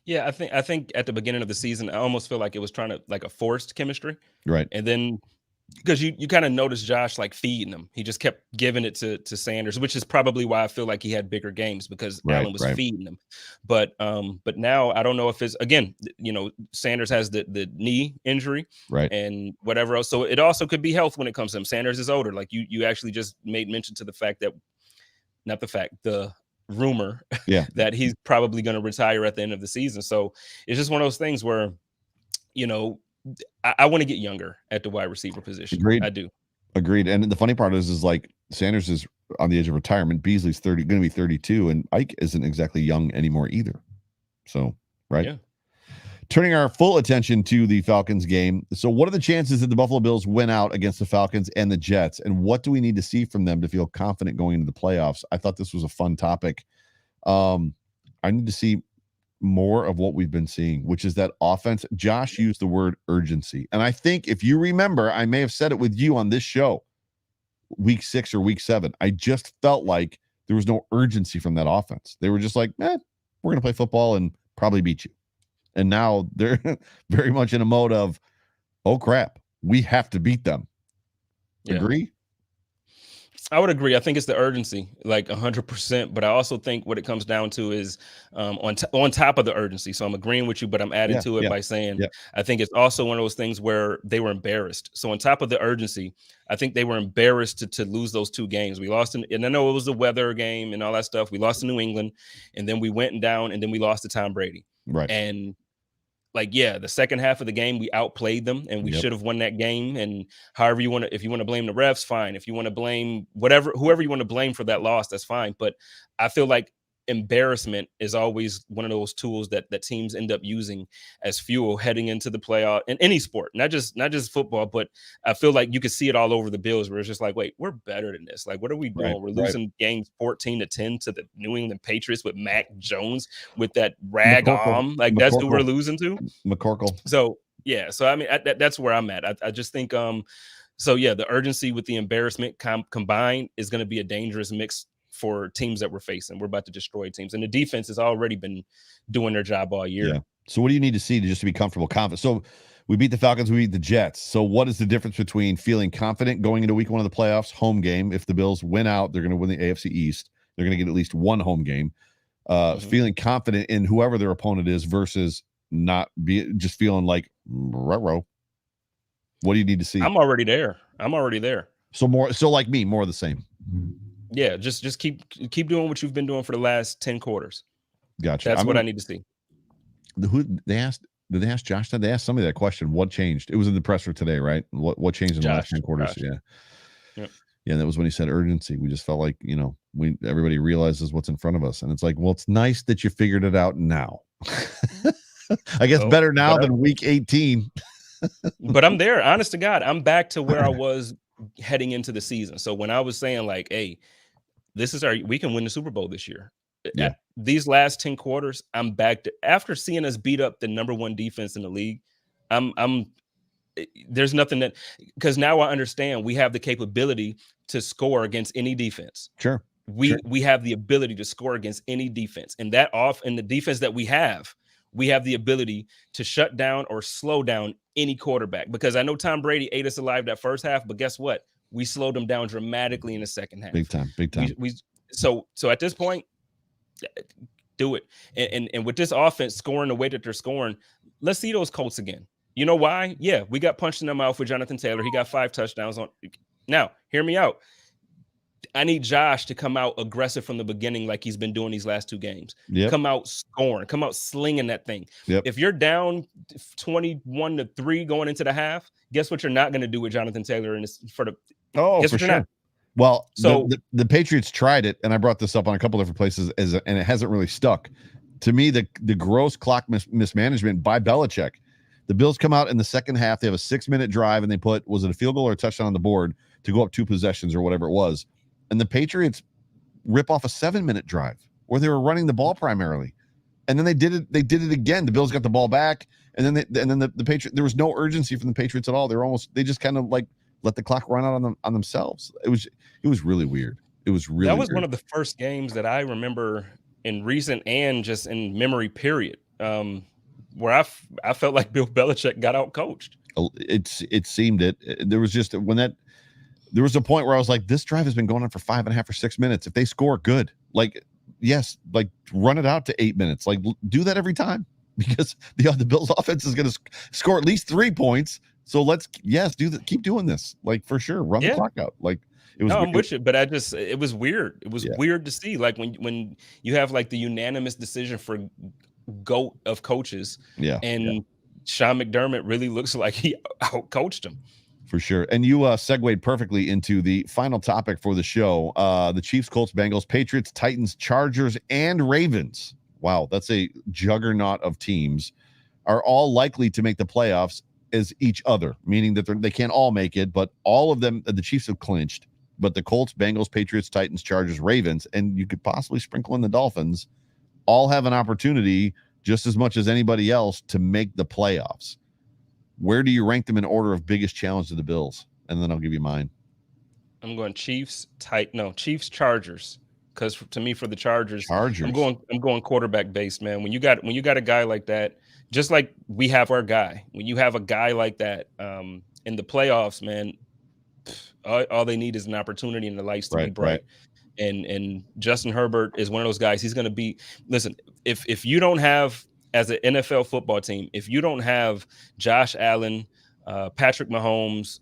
Yeah, I think at the beginning of the season, I almost feel like it was trying to like a forced chemistry. Right. And then because you kind of noticed Josh like feeding him. He just kept giving it to Sanders, which is probably why I feel like he had bigger games because Allen was feeding him. But now I don't know if it's again, Sanders has the knee injury, right, and whatever else. So it also could be health when it comes to him. Sanders is older. Like you actually just made mention to the fact that the rumor that he's probably going to retire at the end of the season. So it's just one of those things where, I want to get younger at the wide receiver position. Agreed. I do. Agreed. And the funny part is like Sanders is on the edge of retirement. Beasley's going to be 32, and Ike isn't exactly young anymore either. So, right. Yeah. Turning our full attention to the Falcons game. So what are the chances that the Buffalo Bills win out against the Falcons and the Jets? And what do we need to see from them to feel confident going into the playoffs? I thought this was a fun topic. I need to see more of what we've been seeing, which is that offense. Josh used the word urgency. And I think if you remember, I may have said it with you on this show, week 6 or week 7. I just felt like there was no urgency from that offense. They were just like, we're going to play football and probably beat you. And now they're very much in a mode of, oh crap, we have to beat them. Yeah. Agree? I would agree. I think it's the urgency, like 100%. But I also think what it comes down to is on top of the urgency. So I'm agreeing with you, but I'm adding to it by saying I think it's also one of those things where they were embarrassed. So on top of the urgency, I think they were embarrassed to lose those 2 games. We lost, and I know it was the weather game and all that stuff. We lost to New England, and then we went down, and then we lost to Tom Brady. Right. And the second half of the game, we outplayed them and we should have won that game. And however you want to, if you want to blame the refs, fine. If you want to blame whoever you want to blame for that loss, that's fine. But I feel like embarrassment is always one of those tools that teams end up using as fuel heading into the playoff in any sport, not just football. But I feel like you could see it all over the Bills where it's just like, wait, we're better than this. Like, what are we doing? We're losing games 14-10 to the New England Patriots with Mac Jones with that rag arm. Like that's who we're losing to. McCorkle. So I mean that's where I'm at. I just think the urgency with the embarrassment combined is going to be a dangerous mix for teams that we're facing. We're about to destroy teams, and the defense has already been doing their job all year. Yeah. So what do you need to see to be comfortable, confident? So we beat the Falcons, we beat the Jets. So what is the difference between feeling confident going into week 1 of the playoffs, home game? If the Bills win out, they're going to win the AFC East. They're going to get at least 1 home game. Feeling confident in whoever their opponent is versus not just feeling like ruh-roh. What do you need to see? I'm already there. So like me, more of the same. Yeah, just keep doing what you've been doing for the last 10 quarters. Gotcha. That's what I need to see. Did they ask Josh that? They asked somebody that question. What changed? It was in the presser today, right? What changed in the last 10 quarters? Josh. Yeah. Yep. Yeah, that was when he said urgency. We just felt like, everybody realizes what's in front of us. And it's like, well, it's nice that you figured it out now. I guess better now than week 18. But I'm there. Honest to God, I'm back to where I was heading into the season. So when I was saying like, hey, we can win the Super Bowl this year. Yeah. These last 10 quarters, I'm back to after seeing us beat up the number 1 defense in the league. There's nothing because now I understand we have the capability to score against any defense. Sure. We have the ability to score against any defense, and the defense that we have the ability to shut down or slow down any quarterback. Because I know Tom Brady ate us alive that first half, but guess what? We slowed them down dramatically in the second half. Big time. So at this point, do it. And with this offense scoring the way that they're scoring, let's see those Colts again. You know why? Yeah, we got punched in the mouth with Jonathan Taylor. He got 5 touchdowns on. Now, hear me out. I need Josh to come out aggressive from the beginning like he's been doing these last 2 games. Yep. Come out scoring. Come out slinging that thing. Yep. If you're down 21-3 going into the half, guess what you're not going to do with Jonathan Taylor? Guess what you're not? Well, So the Patriots tried it, and I brought this up on a couple different places, and it hasn't really stuck. To me, the gross clock mismanagement by Belichick. The Bills come out in the second half. They have a 6-minute drive, and they put, was it a field goal or a touchdown on the board to go up 2 possessions or whatever it was. And the Patriots rip off a 7-minute drive where they were running the ball primarily. And then they did it again. The Bills got the ball back, and then the Patriots, there was no urgency from the Patriots at all. They just kind of like let the clock run out on themselves. It was really weird. It was really that was weird. one of the first games that I remember in recent and just in memory period, where I felt like Bill Belichick got out coached. It seemed it. There was just there was a point where I was like, this drive has been going on for 5.5 or 6 minutes. If they score, good. Like, yes, like run it out to 8 minutes. Like, do that every time, because the Bills offense is going to score at least 3 points. So do that. Keep doing this. Like, for sure. Run the clock out. Like, it was. No, I'm with you, but it was weird. It was weird to see, like when you have like the unanimous decision for GOAT of coaches. And Sean McDermott really looks like he out-coached him. For sure. And you segued perfectly into the final topic for the show. The Chiefs, Colts, Bengals, Patriots, Titans, Chargers, and Ravens. Wow, that's a juggernaut of teams. Are all likely to make the playoffs as each other, meaning that they can't all make it, but all of them, the Chiefs have clinched. But the Colts, Bengals, Patriots, Titans, Chargers, Ravens, and you could possibly sprinkle in the Dolphins, all have an opportunity just as much as anybody else to make the playoffs. Where do you rank them in order of biggest challenge to the Bills? And then I'll give you mine. I'm going Chiefs, Chargers. Because to me, for the Chargers, I'm going quarterback based, man. When you got a guy like that, just like we have our guy, when you have a guy like that in the playoffs, man, all they need is an opportunity and the lights to be bright. And Justin Herbert is one of those guys. He's going to be. Listen, if you don't have, as an NFL football team, if you don't have Josh Allen, Patrick Mahomes,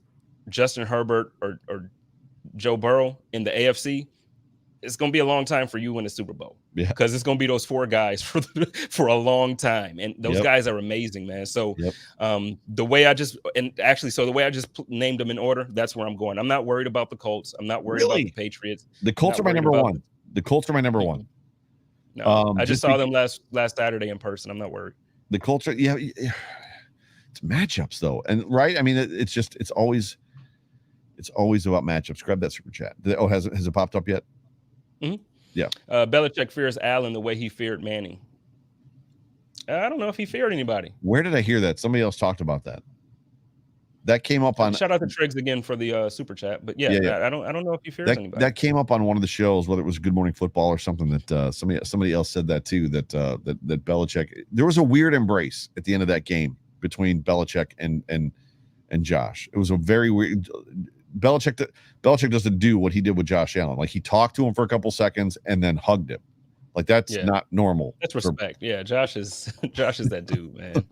Justin Herbert, or Joe Burrow in the AFC, it's going to be a long time for you in the Super Bowl. Yeah, because it's going to be those 4 guys for a long time, and those guys are amazing, man. So, the way I just named them in order, that's where I'm going. I'm not worried about the Colts. I'm not worried about the Patriots. The Colts are my number one. The Colts are my number one. No, I just saw them last Saturday in person. I'm not worried. The Colts are, it's matchups though, and right. I mean, it's always about matchups. Grab that super chat. Has it popped up yet? Mm-hmm. Yeah. Belichick fears Allen the way he feared Manning. I don't know if he feared anybody. Where did I hear that? Somebody else talked about that. That came up on. Shout out to Triggs again for the super chat, but I don't know if he fears anybody. That came up on one of the shows, whether it was Good Morning Football or something. That somebody else said that too. That Belichick. There was a weird embrace at the end of that game between Belichick and Josh. It was a very weird. Belichick doesn't do what he did with Josh Allen. Like, he talked to him for a couple seconds and then hugged him. Like, that's not normal. That's respect. Josh is that dude, man.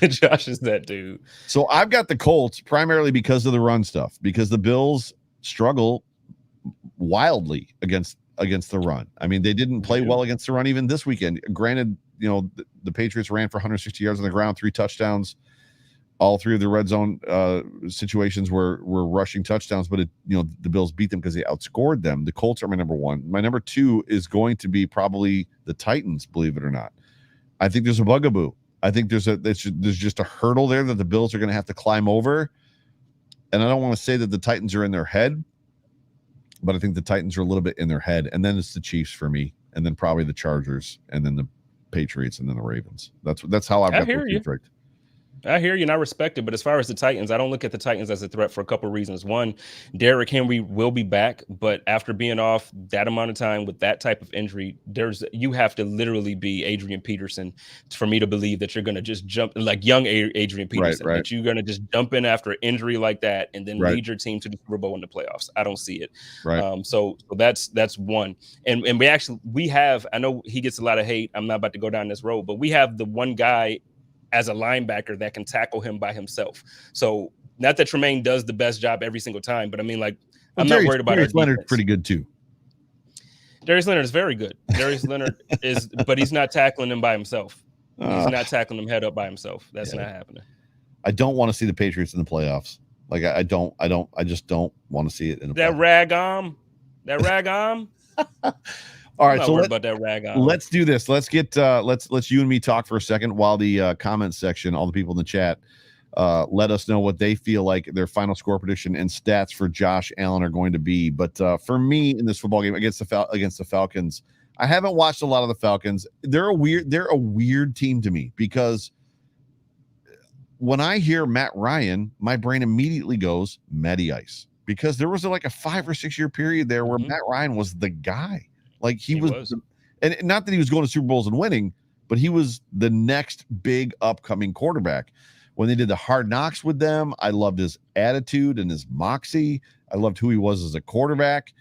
Josh is that dude. So I've got the Colts primarily because of the run stuff, because the Bills struggle wildly against the run. I mean, they didn't play well against the run even this weekend. Granted, the Patriots ran for 160 yards on the ground, 3 touchdowns. All 3 of the red zone situations were rushing touchdowns, but the Bills beat them because they outscored them. The Colts are my number 1. My number 2 is going to be probably the Titans, believe it or not. I think there's a bugaboo. I think there's just a hurdle there that the Bills are going to have to climb over. And I don't want to say that the Titans are in their head, but I think the Titans are a little bit in their head. And then it's the Chiefs for me, and then probably the Chargers, and then the Patriots, and then the Ravens. That's how I've got the right. I hear you and I respect it, but as far as the Titans, I don't look at the Titans as a threat for a couple of reasons. One, Derrick Henry will be back, but after being off that amount of time with that type of injury, you have to literally be Adrian Peterson for me to believe that you're going to just jump, like young Adrian Peterson, that you're going to just jump in after an injury like that and then lead your team to the Super Bowl in the playoffs. I don't see it. So that's one. And we have, I know he gets a lot of hate. I'm not about to go down this road, but we have the one guy as a linebacker that can tackle him by himself. So not that Tremaine does the best job every single time, but I mean, like, I'm not worried about it. Darius Leonard's pretty good too. Darius Leonard is very good. Darius Leonard but he's not tackling him by himself. He's not tackling him head up by himself. That's not happening. I don't want to see the Patriots in the playoffs. Like, I just don't want to see it in the playoffs. Rag arm. That rag arm. All I'm right, not so worried about that rag arm. let's do this. Let's get let's you and me talk for a second while the comment section, all the people in the chat, let us know what they feel like their final score prediction and stats for Josh Allen are going to be. But for me in this football game against the Falcons, I haven't watched a lot of the Falcons. They're a weird team to me because when I hear Matt Ryan, my brain immediately goes Matty Ice, because there was like a 5 or 6 year period there where Matt Ryan was the guy. Like he was. And not that he was going to Super Bowls and winning, but he was the next big upcoming quarterback. When they did the Hard Knocks with them, I loved his attitude and his moxie. I loved who he was as a quarterback.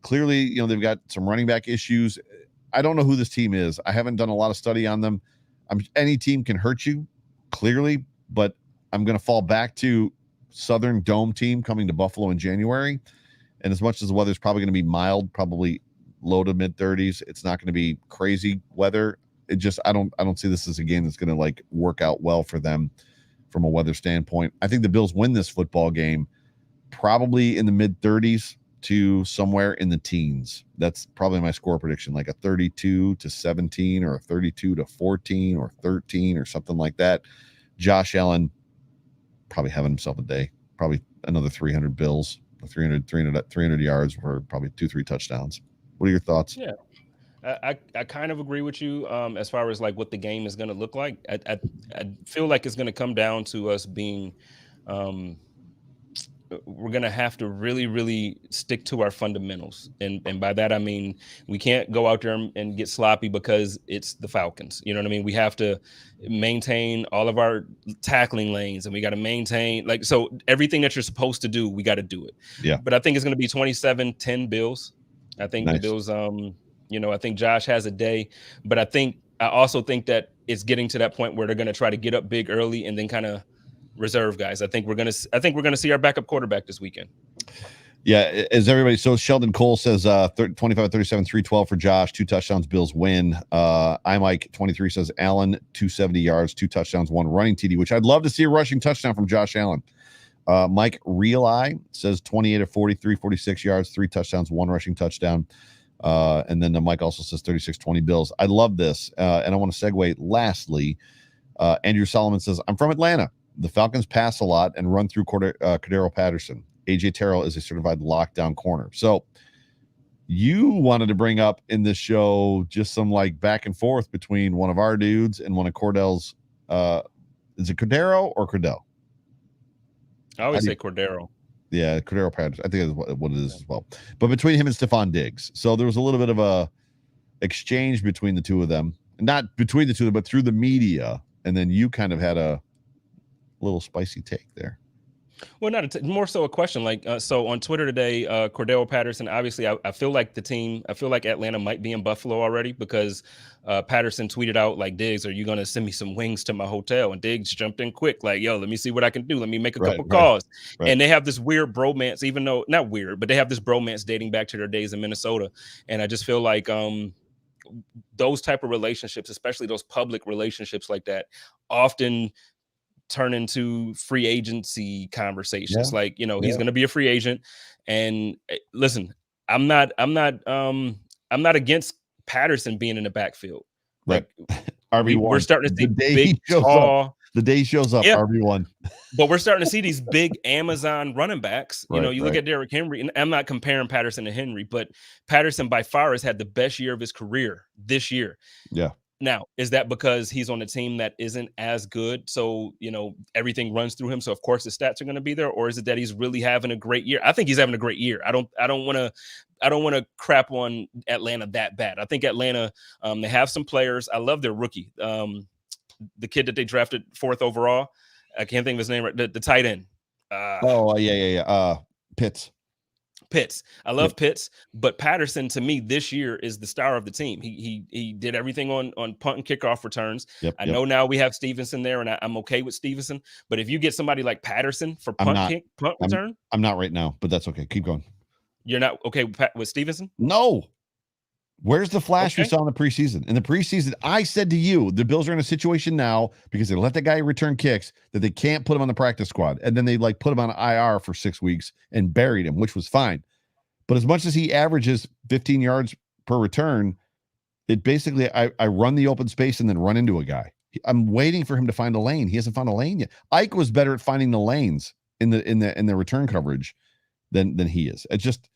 Clearly, they've got some running back issues. I don't know who this team is. I haven't done a lot of study on them. Any team can hurt you, clearly, but I'm going to fall back to Southern Dome team coming to Buffalo in January. And as much as the weather's probably going to be mild, probably low to mid 30s, it's not going to be crazy weather. I don't see this as a game that's going to like work out well for them from a weather standpoint. I think the Bills win this football game probably in the mid 30s to somewhere in the teens. That's probably my score prediction, like a 32-17 or a 32-14 or 13 or something like that. Josh Allen probably having himself a day, probably another 300 Bills, 300 yards for probably 2-3 touchdowns. What are your thoughts? Yeah, I kind of agree with you as far as like what the game is going to look like. I feel like it's going to come down to us being we're going to have to really, really stick to our fundamentals. And by that, I mean, we can't go out there and get sloppy because it's the Falcons. You know what I mean? We have to maintain all of our tackling lanes, and we got to maintain so everything that you're supposed to do, we got to do it. Yeah. But I think it's going to be 27-10 Bills. I think nice. The Bills, I think Josh has a day, but I also think that it's getting to that point where they're going to try to get up big early and then kind of reserve guys. I think we're going to see our backup quarterback this weekend. Yeah, as everybody. So Sheldon Cole says 25-37, 312 for Josh, 2 touchdowns, Bills win. Mike 23 says Allen 270 yards, 2 touchdowns, 1 running TD, which I'd love to see a rushing touchdown from Josh Allen. Mike Real Eye says 28-40, 346 yards, 3 touchdowns, 1 rushing touchdown. And then Mike also says 36-20 Bills. I love this. And I want to segue lastly. Andrew Solomon says, I'm from Atlanta. The Falcons pass a lot and run through Cordero Patterson. AJ Terrell is a certified lockdown corner. So you wanted to bring up in this show just some like back and forth between one of our dudes and one of Cordell's. Is it Cordero or Cordell? I always say Cordero. Yeah, Cordero Patterson. I think that's what it is as well. But between him and Stephon Diggs. So there was a little bit of a exchange between the two of them. Not between the two, but through the media. And then you kind of had a little spicy take there. Well, more so a question. So on Twitter today, Cordero Patterson, obviously I feel like Atlanta might be in Buffalo already because Patterson tweeted out like, Diggs, are you going to send me some wings to my hotel? And Diggs jumped in quick, like, yo, let me see what I can do. Let me make a couple calls. Right. And they have this weird bromance, even though not weird, but they have this bromance dating back to their days in Minnesota. And I just feel like those type of relationships, especially those public relationships like that, often turn into free agency conversations. Yeah. He's going to be a free agent. And listen, I'm not against Patterson being in the backfield. Right. RB1. We're starting to see big, tall. The day he shows up, RB1. But we're starting to see these big Amazon running backs. You look at Derrick Henry, and I'm not comparing Patterson to Henry, but Patterson by far has had the best year of his career this year. Yeah. Now, is that because he's on a team that isn't as good? So, everything runs through him. So, of course, his stats are going to be there. Or is it that he's really having a great year? I think he's having a great year. I don't want to crap on Atlanta that bad. I think Atlanta, they have some players. I love their rookie. The kid that they drafted 4th overall. I can't think of his name right. The tight end. Pitts. I love Pitts, but Patterson to me this year is the star of the team. He did everything on punt and kickoff returns. I know now we have Stevenson there, and I'm okay with Stevenson. But if you get somebody like Patterson for punt return, I'm not right now, but that's okay. Keep going. You're not okay with Stevenson? No. Where's the flash we saw in the preseason? In the preseason, I said to you, the Bills are in a situation now because they let that guy return kicks that they can't put him on the practice squad. And then they put him on IR for 6 weeks and buried him, which was fine. But as much as he averages 15 yards per return, it basically I run the open space and then run into a guy. I'm waiting for him to find a lane. He hasn't found a lane yet. Ike was better at finding the lanes in the return coverage than he is. It just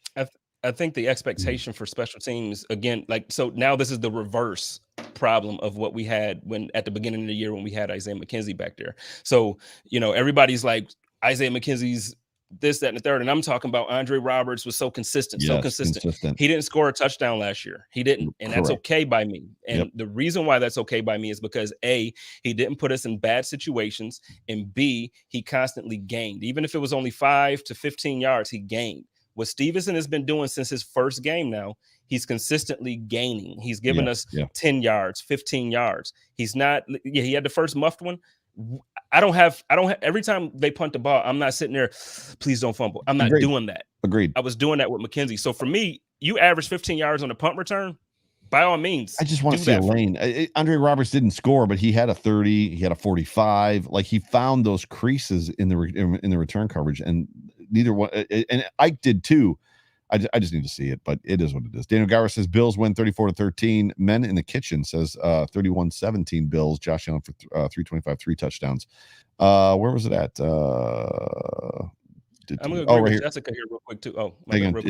I think the expectation for special teams again, like, so now this is the reverse problem of what we had when at the beginning of the year when we had Isaiah McKenzie back there. So, everybody's like Isaiah McKenzie's this, that, and the third. And I'm talking about Andre Roberts was so consistent. He didn't score a touchdown last year. He didn't. And that's okay by me. And the reason why that's okay by me is because A, he didn't put us in bad situations. And B, he constantly gained. Even if it was only 5 to 15 yards, he gained. What Stevenson has been doing since his first game now, he's consistently gaining. He's given us 10 yards, 15 yards. He's not, he had the first muffed one. I don't have, every time they punt the ball, I'm not sitting there, please don't fumble. I'm not doing that. Agreed. I was doing that with McKenzie. So for me, you average 15 yards on a punt return, by all means. I just want to see a lane. Andre Roberts didn't score, but he had a 30, he had a 45. Like, he found those creases in the return coverage, and neither one, and Ike did too. I just need to see it, but it is what it is. Daniel Gower says Bills win 34-13. Men in the Kitchen says 31-17 Bills. Josh Allen for 325, 3 touchdowns. Where was it at? I'm going to agree with Jessica here real quick too. I'm going to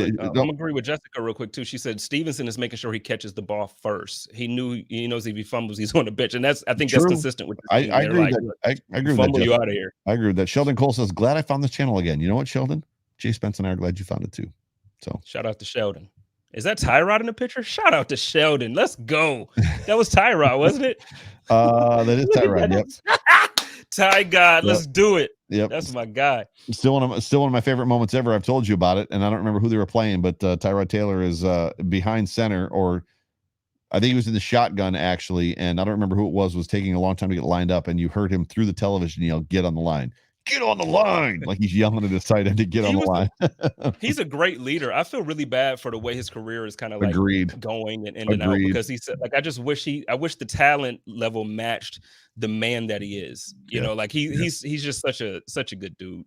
agree with Jessica real quick too. She said Stevenson is making sure he catches the ball first. He knows if he fumbles, he's on the bench, and I think that's consistent with. I agree. I agree with fumble that. You out of here. I agree with that. Sheldon Cole says, "Glad I found this channel again." You know what, Sheldon? Jay Spence and I are glad you found it too. So shout out to Sheldon. Is that Tyrod in the picture? Shout out to Sheldon. Let's go. That was Tyrod, wasn't it? That is Tyrod. Yep. Ty God, let's do it. Yep, that's my guy. Still one of my favorite moments ever. I've told you about it, and I don't remember who they were playing, but Tyrod Taylor is behind center, or I think he was in the shotgun actually, and I don't remember who it was taking a long time to get lined up, and you heard him through the television yell, "Get on the line. Get on the line!" Like he's yelling at his tight end to get on the line. He's a great leader. I feel really bad for the way his career is kind of like going and in and out, because he said, like, I wish the talent level matched the man that he is. You know, like he's just such a good dude.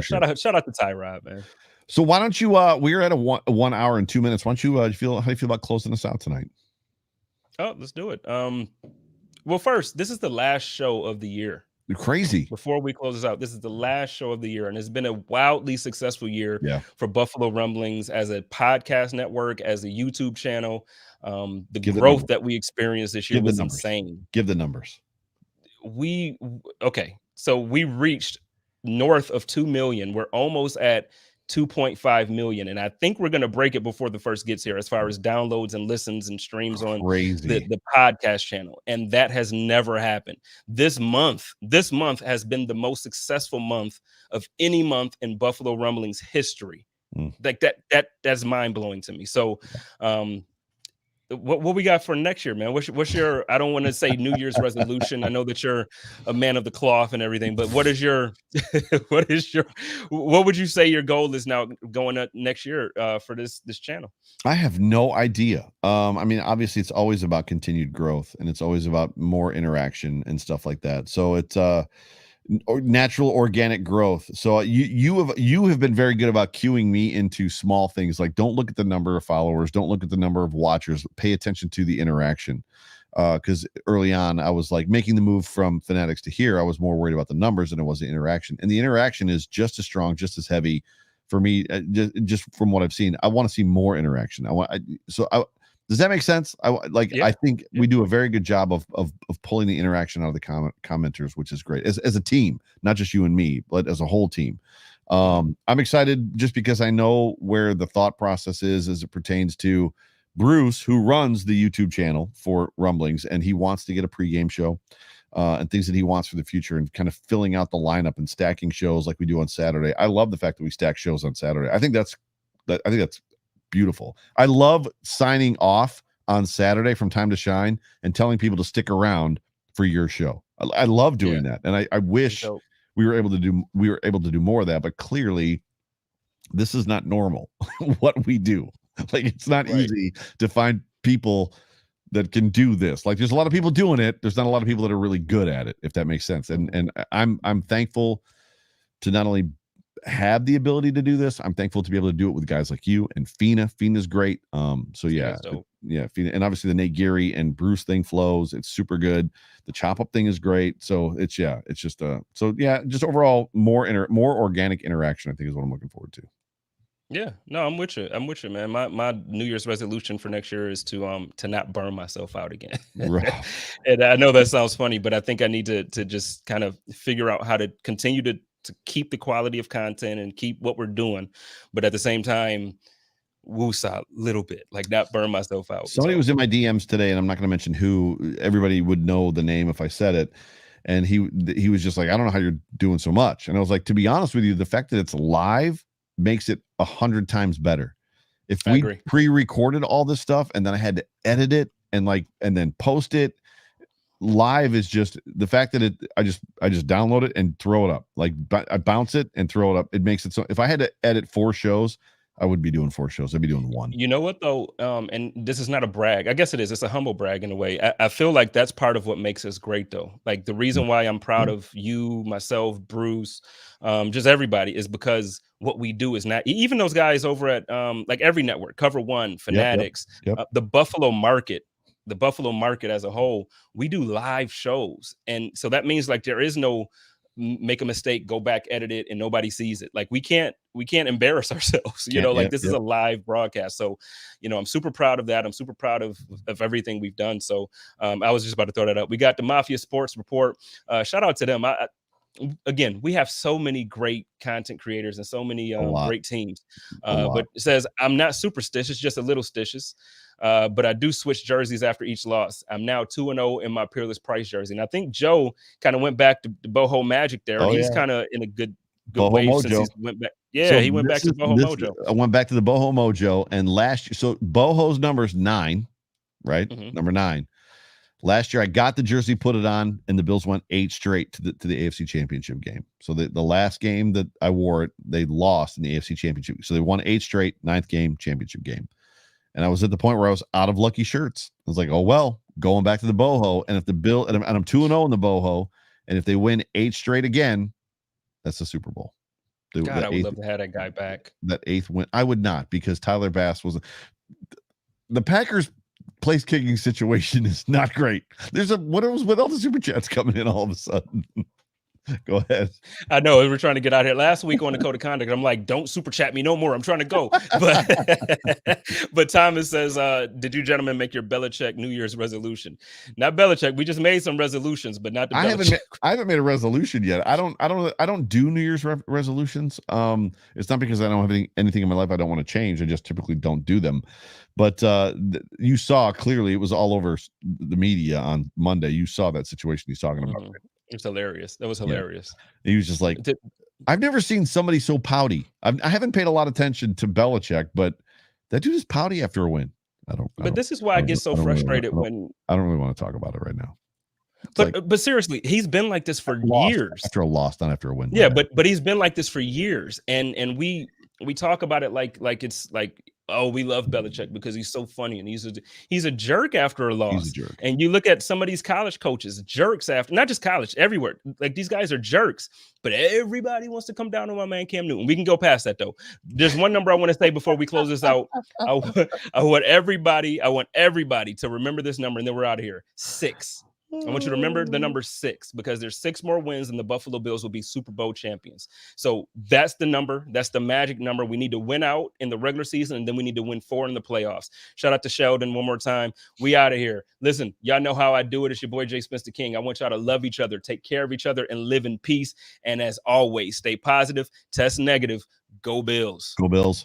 Shout out to Tyrod, man. So why don't you? We're at a 1 hour and 2 minutes. Why don't you? How do you feel about closing us out tonight? Oh, let's do it. Well, first, this is the last show of the year. Crazy. Before we close this out, this is the last show of the year, and it's been a wildly successful year for Buffalo Rumblings as a podcast network, as a YouTube channel. The growth that we experienced this year was insane. Give the numbers. So we reached north of 2 million. We're almost at 2.5 million, and I think we're going to break it before the first gets here as far as downloads and listens and streams on the podcast channel, and that has never happened. This month has been the most successful month of any month in Buffalo Rumblings history. Like that's mind-blowing to me. So what we got for next year, man? What's your I don't want to say New Year's resolution. I know that you're a man of the cloth and everything, but what would you say your goal is now going up next year for this channel? I have no idea. I mean, obviously it's always about continued growth, and it's always about more interaction and stuff like that. So it's natural organic growth. So you have been very good about cueing me into small things, like don't look at the number of followers, don't look at the number of watchers, pay attention to the interaction. Because early on I was like making the move from Fanatics to here, I was more worried about the numbers than it was the interaction, and the interaction is just as strong, just as heavy for me. Just from what I've seen, I want to see more interaction. Does that make sense? I think we do a very good job of pulling the interaction out of the commenters, which is great as a team, not just you and me, but as a whole team. I'm excited just because I know where the thought process is as it pertains to Bruce, who runs the YouTube channel for Rumblings, and he wants to get a pregame show and things that he wants for the future, and kind of filling out the lineup and stacking shows like we do on Saturday. I love the fact that we stack shows on Saturday. I think that's beautiful. I love signing off on Saturday from Time to Shine and telling people to stick around for your show. I love doing that, and I wish we were able to do more of that. But clearly, this is not normal. What we do, like, it's not easy to find people that can do this. Like, there's a lot of people doing it. There's not a lot of people that are really good at it, if that makes sense. And I'm thankful to not only have the ability to do this. I'm thankful to be able to do it with guys like you and Fina. Fina's great. So yeah, Fina, and obviously the Nate Geary and Bruce thing flows. It's super good. The chop up thing is great. So it's just just overall more organic interaction, I think, is what I'm looking forward to. Yeah, no, I'm with you. Man. My New Year's resolution for next year is to not burn myself out again. Right. And I know that sounds funny, but I think I need to just kind of figure out how to continue to keep the quality of content and keep what we're doing, but at the same time, woosah a little bit, like not burn myself out. Somebody was in my DMs today, and I'm not going to mention who. Everybody would know the name if I said it. And he was just like, I don't know how you're doing so much. And I was like, to be honest with you, the fact that it's live makes it 100 times better. If we pre-recorded all this stuff and then I had to edit it and then post it, live is just the fact that I just download it and throw it up. Like I bounce it and throw it up. It makes it so if I had to edit 4 shows, I would be doing 4 shows. I'd be doing 1. You know what though? And this is not a brag. I guess it is. It's a humble brag in a way. I feel like that's part of what makes us great though. Like the reason why I'm proud of you, myself, Bruce, just everybody is because what we do is not even those guys over at like every network, Cover One, Fanatics, the Buffalo market as a whole, we do live shows. And so that means like there is no make a mistake, go back, edit it, and nobody sees it. Like we can't embarrass ourselves, this is a live broadcast. So, I'm super proud of that. I'm super proud of everything we've done. So I was just about to throw that up. We got the Mafia Sports Report. Shout out to them. Again, we have so many great content creators and so many great teams. But it says, I'm not superstitious, just a little stitious. But I do switch jerseys after each loss. I'm now 2-0 in my Peerless Price jersey. And I think Joe kind of went back to Boho Magic there. And he's kind of in a good way since he went back. Yeah, so he went back to Boho Mojo. I went back to the Boho Mojo. And last year, so Boho's number is 9, right? Mm-hmm. Number 9. Last year, I got the jersey, put it on, and the Bills went 8 straight to the AFC Championship game. So the last game that I wore it, they lost in the AFC Championship. So they won 8 straight, 9th game, championship game. And I was at the point where I was out of lucky shirts. I was like, oh, well, going back to the Boho. And if the Bill, and I'm 2-0 in the Boho, and if they win 8 straight again, that's the Super Bowl. I would love to have that guy back. That 8th win. I would not, because Tyler Bass was the Packers place kicking situation is not great. There's what was with all the super chats coming in all of a sudden. Go ahead. I know we're trying to get out here. Last week on the Code of Conduct, I'm like, don't super chat me no more. I'm trying to go. But Thomas says, did you gentlemen make your Belichick New Year's resolution? Not Belichick. We just made some resolutions, but not the Belichick. I haven't made a resolution yet. I don't do New Year's resolutions. It's not because I don't have anything in my life I don't want to change. I just typically don't do them. But you saw clearly it was all over the media on Monday. You saw that situation he's talking about. Mm-hmm. It's hilarious. That was hilarious. Yeah. He was just like, I've never seen somebody so pouty. I haven't paid a lot of attention to Belichick, but that dude is pouty after a win. This is why I get so frustrated when I don't really want to talk about it right now. But seriously, he's been like this for years. After a loss, not after a win. Yeah, but he's been like this for years, and we talk about it like it's like, oh, we love Belichick because he's so funny and he's a jerk after a loss. He's a jerk. And you look at some of these college coaches, jerks after, not just college, everywhere. Like these guys are jerks, but everybody wants to come down on my man Cam Newton. We can go past that though. There's one number I want to say before we close this out. I want everybody to remember this number, and then we're out of here. 6. I want you to remember the number 6 because there's 6 more wins and the Buffalo Bills will be Super Bowl champions. So that's the number. That's the magic number. We need to win out in the regular season, and then we need to win 4 in the playoffs. Shout out to Sheldon one more time. We out of here. Listen, y'all know how I do it. It's your boy, JSpencetheKing. I want y'all to love each other, take care of each other, and live in peace. And as always, stay positive, test negative. Go Bills. Go Bills.